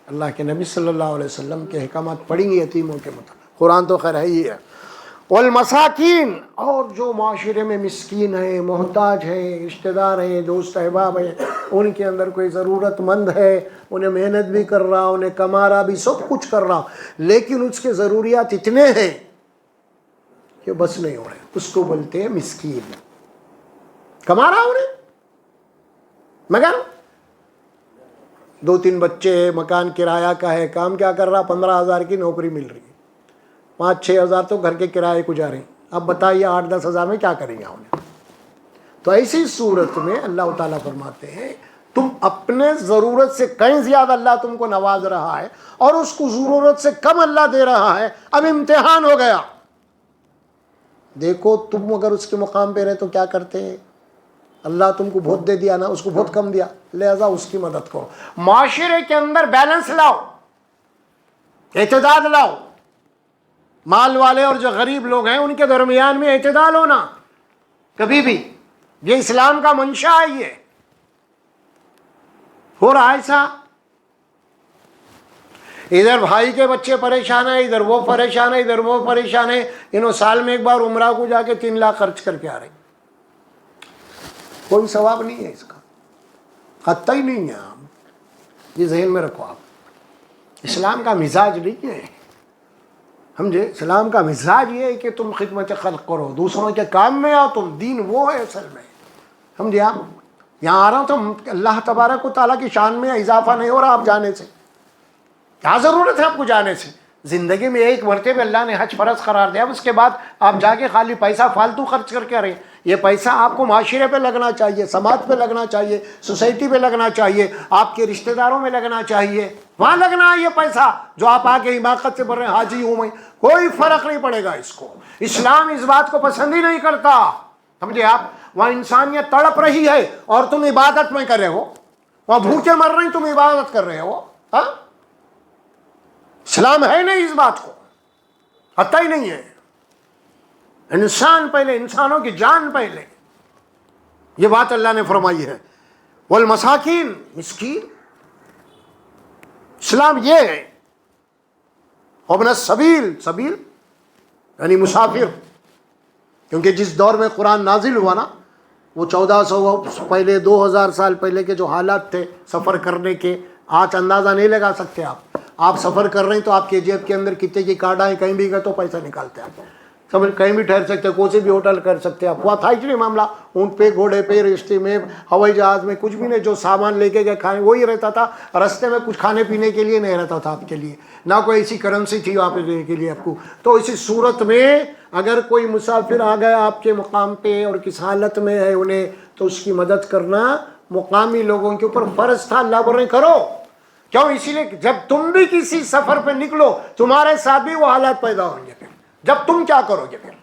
اللہ کے نبی صلی اللہ علیہ وسلم کے احکامات پڑھیں گے یتیموں کے متعلق. قرآن تو خیر ہے ہی ہے. والمساکین، اور جو معاشرے میں مسکین ہے، محتاج ہے، رشتہ دار ہیں، دوست احباب ہیں، ان کے اندر کوئی ضرورت مند ہے، انہیں محنت بھی کر رہا، انہیں کما رہا بھی، سب کچھ کر رہا، لیکن اس کے ضروریات اتنے ہیں کہ بس نہیں ہو رہے، اس کو بولتے ہیں مسکین. کما رہا انہیں مگر 2-3 بچے، مکان کرایہ کا ہے، کام کیا کر رہا، 15,000 کی نوکری مل رہی ہے، 5-6 ہزار تو گھر کے کرائے کو جا رہے ہیں. اب بتائیے 8-10 ہزار میں کیا کریں گے انہیں؟ تو ایسی صورت میں اللہ تعالیٰ فرماتے ہیں تم اپنے ضرورت سے کہیں زیادہ اللہ تم کو نواز رہا ہے اور اس کو ضرورت سے کم اللہ دے رہا ہے. اب امتحان ہو گیا. دیکھو تم اگر اس کے مقام پہ رہے تو کیا کرتے ہیں؟ اللہ تم کو بہت دے دیا نا، اس کو بہت کم دیا، لہذا اس کی مدد کرو. معاشرے کے اندر بیلنس لاؤ، اعتدال لاؤ. مال والے اور جو غریب لوگ ہیں ان کے درمیان میں اعتدال ہونا کبھی بھی، یہ اسلام کا منشا ہے. یہ ہو رہا ہے ایسا، ادھر بھائی کے بچے پریشان ہیں، ادھر وہ پریشان ہے، ادھر وہ پریشان ہے. انہوں سال میں ایک بار عمرہ کو جا کے 3 لاکھ خرچ کر کے آ رہے ہیں. کوئی ثواب نہیں ہے اس کا، قطعی نہیں ہے. یہ ذہن میں رکھو آپ. اسلام کا مزاج نہیں ہے، سمجھے؟ اسلام کا مزاج یہ ہے کہ تم خدمت خلق کرو، دوسروں کے کام میں آؤ. تم دین وہ ہے اصل میں، سمجھے آپ؟ یہاں آ رہا ہوں تو اللہ تبارک و تعالیٰ کی شان میں اضافہ نہیں ہو رہا آپ جانے سے. کیا ضرورت ہے آپ کو جانے سے؟ زندگی میں ایک مرتبہ اللہ نے حج فرض قرار دیا، اس کے بعد آپ جا کے خالی پیسہ فالتو خرچ کر کے آ رہے ہیں. یہ پیسہ آپ کو معاشرے پہ لگنا چاہیے، سماج پہ لگنا چاہیے، سوسائٹی پہ لگنا چاہیے، آپ کے رشتہ داروں میں لگنا چاہیے. وہاں لگنا ہے یہ پیسہ جو آپ آگے حماقت سے بڑھ رہے ہیں، حاجی ہوں میں، کوئی فرق نہیں پڑے گا اس کو. اسلام اس بات کو پسند ہی نہیں کرتا، سمجھے آپ؟ وہاں انسانیت تڑپ رہی ہے اور تم عبادت میں کر رہے ہو، وہاں بھوکے مر رہے ہیں تم عبادت کر رہے ہو. ہاں، اسلام ہے نہیں اس بات کو، حتی ہی نہیں ہے. انسان پہلے، انسانوں کی جان پہلے. یہ بات اللہ نے فرمائی ہے. والمساکین، مسکین. اسلام یہ ہے. وابن السبیل، سبیل یعنی مسافر، کیونکہ جس دور میں قرآن نازل ہوا نا، وہ 1400 پہلے، 2000 سال پہلے کے جو حالات تھے سفر کرنے کے، آج اندازہ نہیں لگا سکتے آپ. آپ سفر کر رہے ہیں تو آپ کے جیب کے اندر کتنے کی کارڈ آئیں، کہیں بھی گئے تو پیسہ نکالتے آپ، سمجھ، کہیں بھی ٹھہر سکتے، کوئی سے بھی ہوٹل کر سکتے آپ. وہاں تھا ہی نہیں معاملہ، اونٹ پہ، گھوڑے پہ، رشتے میں، ہوائی جہاز میں، کچھ بھی نہیں. جو سامان لے کے گئے کھانے وہی رہتا تھا. رستے میں کچھ کھانے پینے کے لیے نہیں رہتا تھا آپ کے لیے، نہ کوئی ایسی کرنسی تھی وہاں پہ دینے کے لیے آپ کو. تو اسی صورت میں اگر کوئی مسافر آ گیا آپ کے مقام پہ اور کس حالت میں ہے انہیں، تو اس کی مدد کرنا مقامی لوگوں کے اوپر فرض تھا. اللہ بول رہے کرو. کیوں؟ اسی لیے جب تم بھی کسی سفر پہ نکلو تمہارے ساتھ بھی وہ حالات پیدا ہوں گے. پھر جب تم کیا کرو گے؟ پھر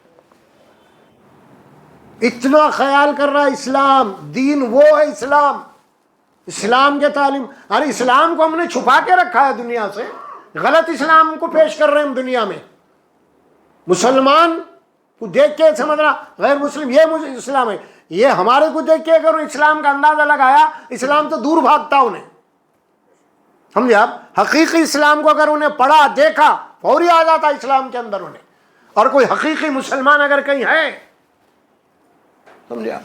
اتنا خیال کر رہا ہے اسلام. دین وہ ہے اسلام، اسلام کے تعلیم. ارے اسلام کو ہم نے چھپا کے رکھا ہے دنیا سے، غلط اسلام کو پیش کر رہے ہیں ہم دنیا میں. مسلمان کو دیکھ کے سمجھ رہا غیر مسلم یہ اسلام ہے. یہ ہمارے کو دیکھ کے اگر اسلام کا اندازہ لگایا، اسلام تو دور بھاگتا انہیں. سمجھے آپ؟ حقیقی اسلام کو اگر انہیں پڑھا، دیکھا، فوری آ جاتا اسلام کے اندر انہیں. اور کوئی حقیقی مسلمان اگر کہیں ہے، سمجھے آپ؟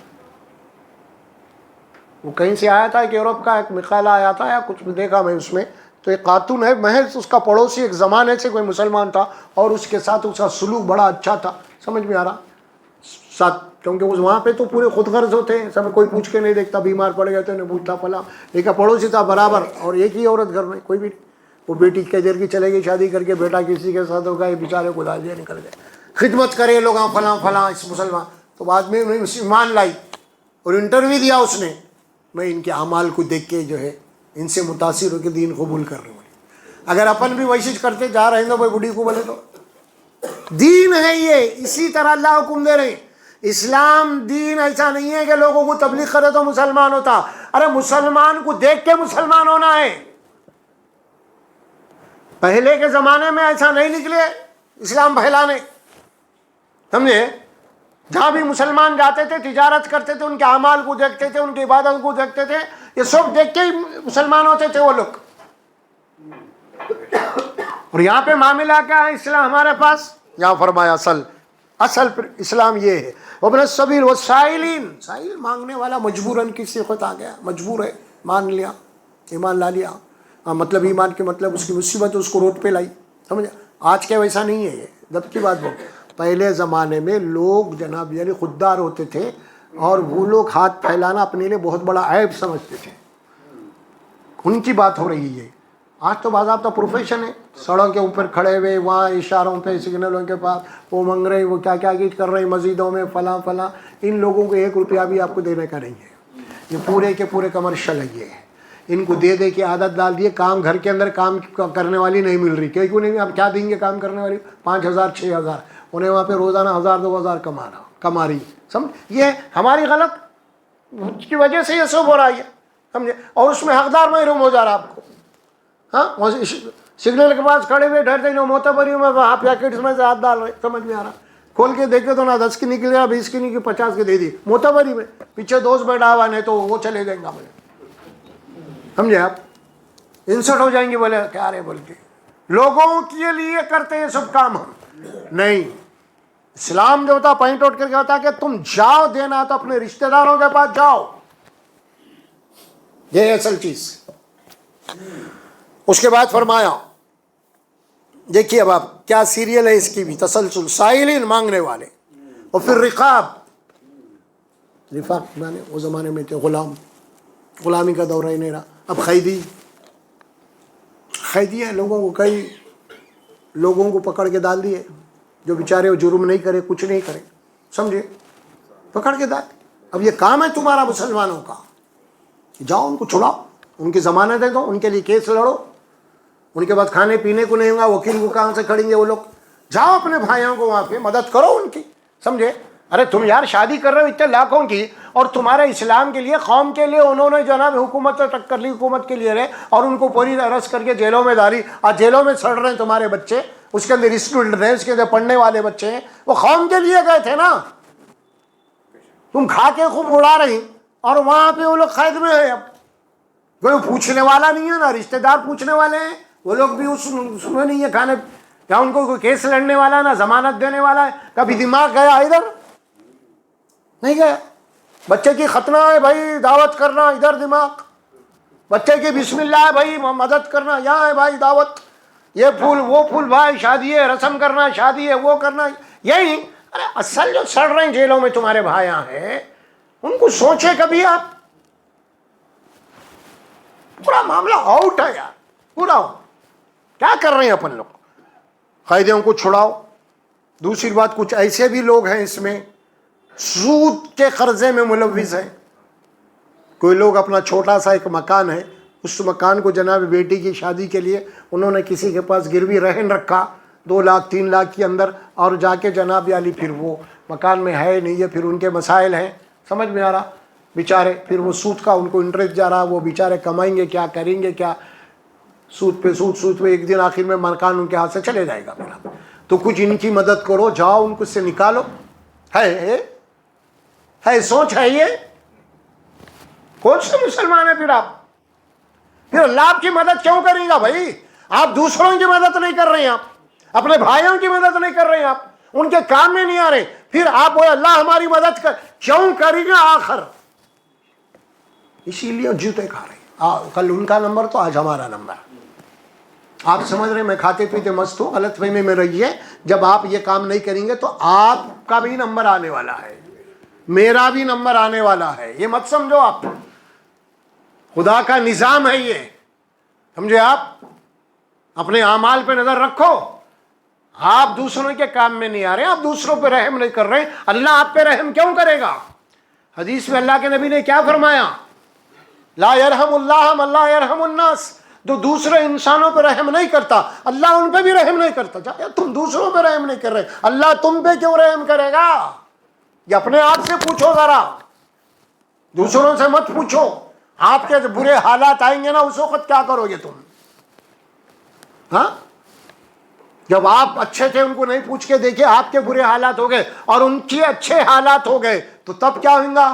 وہ کہیں سے آیا تھا، ایک یورپ کا ایک مقالہ آیا تھا یا کچھ دیکھا میں اس میں، تو ایک خاتون ہے، محض اس کا پڑوسی ایک زمانے سے کوئی مسلمان تھا اور اس کے ساتھ اس کا سلوک بڑا اچھا تھا. سمجھ میں آ رہا ساتھ، کیونکہ وہاں پہ تو پورے خود غرض ہوتے ہیں، سب کوئی پوچھ کے نہیں دیکھتا. بیمار پڑ گیا تو انہیں پوچھتا پلا. ایک پڑوسی تھا برابر، اور ایک ہی عورت گھر میں، کوئی بھی. وہ بیٹی کئی دیر کی چلے گئی شادی کر کے، بیٹا کسی کے ساتھ ہوگا، یہ بیچارے کو داجیاں نکل گئے. خدمت کرے لوگ فلاں فلاں اس مسلمان. تو بعد میں انہیں ایمان لائی اور انٹرویو دیا اس نے. میں ان کے اعمال کو دیکھ کے جو ہے ان سے متاثر ہو کے دین قبول کر رہا ہوں. اگر اپن بھی ویسے کرتے جا رہے ہیں تو بھائی بوڑھی کو بولے تو دین ہے یہ. اسی طرح اللہ حکم دے رہے ہیں. اسلام دین ایسا نہیں ہے کہ لوگوں کو تبلیغ کرے تو مسلمان ہوتا. ارے مسلمان کو دیکھ کے مسلمان ہونا ہے. پہلے کے زمانے میں ایسا نہیں نکلے اسلام پھیلانے، سمجھے؟ جہاں بھی مسلمان جاتے تھے، تجارت کرتے تھے، ان کے اعمال کو دیکھتے تھے، ان کی عبادت کو دیکھتے تھے. یہ سب دیکھ کے ہی مسلمان ہوتے تھے وہ لوگ. اور یہاں پہ معاملہ کیا ہے اسلام ہمارے پاس؟ یہاں فرمایا اصل اسلام یہ ہے وابن السبیل والسائلین، سائل مانگنے والا مجبوراً کسی وقت آ گیا، مجبور ہے، مان لیا، ایمان لا لیا. مطلب ایمان کے مطلب اس کی مصیبت اس کو روڈ پہ لائی، سمجھا؟ آج کے ویسا نہیں ہے، یہ جب کی بات بول. پہلے زمانے میں لوگ جناب یعنی خوددار ہوتے تھے اور وہ لوگ ہاتھ پھیلانا اپنے لیے بہت بڑا عیب سمجھتے تھے. ان کی بات ہو رہی ہے. آج تو باضابطہ پروفیشن ہے، سڑک کے اوپر کھڑے ہوئے وہاں اشاروں پہ سگنلوں کے پاس وہ مانگ رہے، وہ کیا کیا کر رہے مسجدوں میں فلاں فلاں. ان لوگوں کو 1 روپیہ بھی آپ کو دینے کا نہیں ہے، یہ پورے کے پورے کمرشل ہے. یہ ان کو دے دے کے عادت ڈال دیے. کام گھر کے اندر کام کرنے والی نہیں مل رہی، کیوں نہیں؟ آپ کیا دیں گے کام کرنے والی؟ 5,000 6,000 انہیں وہاں پہ روزانہ 1,000 2,000 کما رہی. سمجھ، یہ ہماری غلط کی وجہ سے یہ سب ہو رہا ہے، سمجھے؟ اور اس میں حقدار محروم ہو جا رہا آپ کو. ہاں سگنل کے پاس کھڑے ہوئے ڈرتے نہیں، معتبری میں پیکٹس میں سے ہاتھ ڈال رہے، سمجھ میں آ رہا. کھول کے دیکھے تو نہ 10 کی نکل گیا، 20 کی نکلی، 50 کی دے دی معتبری میں. پیچھے دوست بیٹھا ہوا نہیں تو وہ چلے جائیں گا، سمجھے آپ؟ انسلٹ ہو جائیں گے، بولے کیا رہے بول کے. لوگوں کے لیے کرتے ہیں سب کام ہم نہیں. اسلام جو ہوتا پوائنٹ آؤٹ کر کے ہوتا کہ تم جاؤ دینا تو اپنے رشتہ داروں کے پاس جاؤ، یہ اصل چیز. اس کے بعد فرمایا دیکھیے اب آپ کیا سیریل ہے اس کی بھی تسلسل. سائلین مانگنے والے، اور پھر رقاب مانے وہ زمانے میں تھے غلامی کا دور ہی نہیں رہا. اب قیدی ہے، لوگوں کو کئی لوگوں کو پکڑ کے ڈال دیے جو بیچارے وہ جرم نہیں کرے، کچھ نہیں کرے، سمجھے؟ پکڑ کے ڈال. اب یہ کام ہے تمہارا مسلمانوں کا، جاؤ ان کو چھڑاؤ، ان کی ضمانتیں دو، ان کے لیے کیس لڑو. ان کے بعد کھانے پینے کو نہیں ہوگا، وکیل کو کہاں سے کھڑیں گے وہ لوگ؟ جاؤ اپنے بھائیوں کو وہاں پہ مدد کرو ان کی، سمجھے؟ ارے تم یار شادی کر رہے ہو اتنے لاکھوں کی، اور تمہارے اسلام کے لیے قوم کے لیے انہوں نے جناب حکومت سے ٹکر لی، حکومت کے لیے رہے اور ان کو پوری ارسٹ کر کے جیلوں میں ڈالی. آج جیلوں میں سڑ رہے ہیں تمہارے بچے، اس کے اندر اسٹوڈنٹ ہیں، اس کے اندر پڑھنے والے بچے ہیں، وہ قوم کے لیے گئے تھے نا. تم کھا کے خوب اڑا رہی اور وہاں پہ وہ لوگ قید میں ہیں. اب کوئی پوچھنے والا نہیں ہے نا، رشتہ دار پوچھنے والے ہیں، وہ لوگ بھی اس میں نہیں ہے کھانے، یا ان کو کوئی کیس لڑنے والا نہ ضمانت دینے والا ہے. کبھی دماغ گیا ادھر؟ نہیں گیا. بچے کی ختنہ ہے بھائی دعوت کرنا، ادھر دماغ. بچے کی بسم اللہ ہے بھائی مدد کرنا، یہاں ہے بھائی دعوت. یہ پھول وہ پھول بھائی، شادی ہے رسم کرنا، شادی ہے وہ کرنا، یہی. ارے اصل جو سڑ رہے ہیں جیلوں میں تمہارے بھائیاں ہیں، ان کو سوچے کبھی آپ؟ پورا معاملہ آؤٹ ہے یار، پورا. کیا کر رہے ہیں اپن لوگ؟ قیدیوں کو چھڑاؤ. دوسری بات کچھ ایسے بھی لوگ ہیں اس میں سود کے قرضے میں ملوث ہیں. کوئی لوگ اپنا چھوٹا سا ایک مکان ہے، اس مکان کو جناب بیٹی کی شادی کے لیے انہوں نے کسی کے پاس گروی رہن رکھا 2 لاکھ 3 لاکھ کے اندر، اور جا کے جناب علی پھر وہ مکان میں ہے نہیں ہے، پھر ان کے مسائل ہیں، سمجھ میں آ رہا؟ بیچارے پھر وہ سود کا ان کو انٹرسٹ جا رہا، وہ بیچارے کمائیں گے کیا، کریں گے کیا؟ سود پہ ایک دن آخر میں مکان ان کے ہاتھ سے چلے جائے گا میرا. تو کچھ ان کی مدد کرو، جاؤ ان کو سے نکالو. ہے سوچ ہے یہ؟ کون سے مسلمان ہیں پھر آپ؟ پھر اللہ آپ کی مدد کیوں کرے گا بھائی؟ آپ دوسروں کی مدد نہیں کر رہے ہیں، آپ اپنے بھائیوں کی مدد نہیں کر رہے ہیں، آپ ان کے کام میں نہیں آ رہے. پھر آپ وہ اللہ ہماری مدد کیوں کرے گا آخر؟ اسی لیے جوتے کھا رہے ہیں. کل ان کا نمبر تو آج ہمارا نمبر. آپ سمجھ رہے ہیں میں کھاتے پیتے مست ہوں؟ غلط فہمی میں رہیے. جب آپ یہ کام نہیں کریں گے تو آپ کا بھی نمبر آنے والا ہے، میرا بھی نمبر آنے والا ہے. یہ مت سمجھو آپ، خدا کا نظام ہے یہ، سمجھے؟ آپ اپنے اعمال پہ نظر رکھو. آپ دوسروں کے کام میں نہیں آ رہے، آپ دوسروں پہ رحم نہیں کر رہے، اللہ آپ پہ رحم کیوں کرے گا؟ حدیث میں اللہ کے نبی نے کیا فرمایا؟ لا یرحم اللہ من لا یرحم الناس. جو دوسرے انسانوں پہ رحم نہیں کرتا اللہ ان پہ بھی رحم نہیں کرتا. تم دوسروں پہ رحم نہیں کر رہے، اللہ تم پہ کیوں رحم کرے گا؟ یہ اپنے آپ سے پوچھو ذرا، دوسروں سے مت پوچھو. آپ کے برے حالات آئیں گے نا، اس وقت کیا کرو گے تم؟ ہاں، جب آپ اچھے تھے ان کو نہیں پوچھ کے دیکھے، آپ کے برے حالات ہو گئے اور ان کے اچھے حالات ہو گئے، تو تب کیا ہوگا؟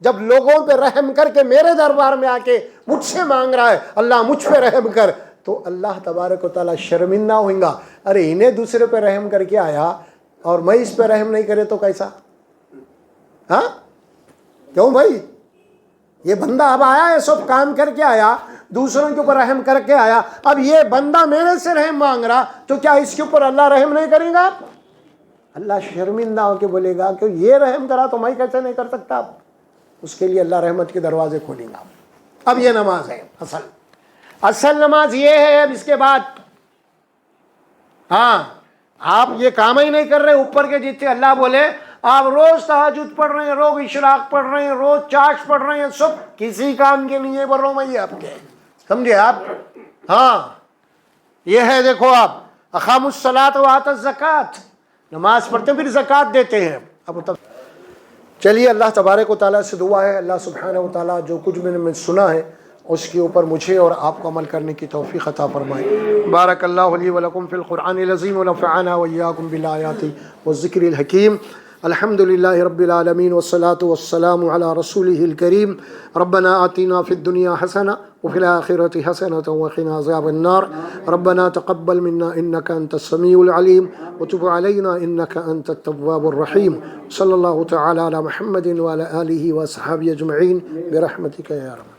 جب لوگوں پہ رحم کر کے میرے دربار میں آ کے مجھ سے مانگ رہا ہے اللہ مجھ پہ رحم کر، تو اللہ تبارک و تعالیٰ شرمندہ ہوئیں گا، ارے انہیں دوسرے پہ رحم کر کے آیا اور میں اس پہ رحم نہیں کرے تو کیسا؟ ہاں کیوں بھائی؟ یہ بندہ اب آیا ہے، سب کام کر کے آیا، دوسروں کے اوپر رحم کر کے آیا، اب یہ بندہ میرے سے رحم مانگ رہا، تو کیا اس کے اوپر اللہ رحم نہیں کرے گا؟ اللہ شرمندہ ہو کے بولے گا کہ یہ رحم کرا تو میں کیسے نہیں کر سکتا؟ اس کے لیے اللہ رحمت کے دروازے کھولیں گا۔ اب یہ نماز ہے اصل نماز یہ ہے۔ اب اس کے بعد ہاں آپ یہ کام ہی نہیں کر رہے، اوپر کے جتنے اللہ بولے آپ روز تہجد پڑھ رہے ہیں، روز اشراق پڑھ رہے ہیں، روز چاش پڑھ رہے ہیں، سب کسی کام کے لیے بول رہا ہوں میں یہ آپ کے، سمجھے آپ؟ ہاں یہ ہے، دیکھو آپ اقاموا الصلاۃ وآتوا الزکوٰۃ، نماز پڑھتے ہیں پھر زکوٰۃ دیتے ہیں۔ اب چلیے اللہ تبارک و تعالیٰ سے دعا ہے اللہ سبحانہ و تعالیٰ جو کچھ میں نے سنا ہے اس کے اوپر مجھے اور آپ کو عمل کرنے کی توفیق عطا فرمائے۔ بارک اللہ لی ولکم فی القرآن العظیم ونفعنا وإیاکم بالآیات والذکر الحکیم۔ الحمد للہ رب العالمین والصلاة والسلام علی رسولہ الکریم۔ ربنا آتنا فی الدنیا حسنہ وفی الآخرۃ حسنۃ وقنا عذاب النار۔ ربنا تقبل منا انک انت السمیع العلیم وتب علینا انک انت التواب الرحیم۔ صلی اللہ تعالی علی محمد وعلی آلہ وصحبہ اجمعین برحمتک یا رب۔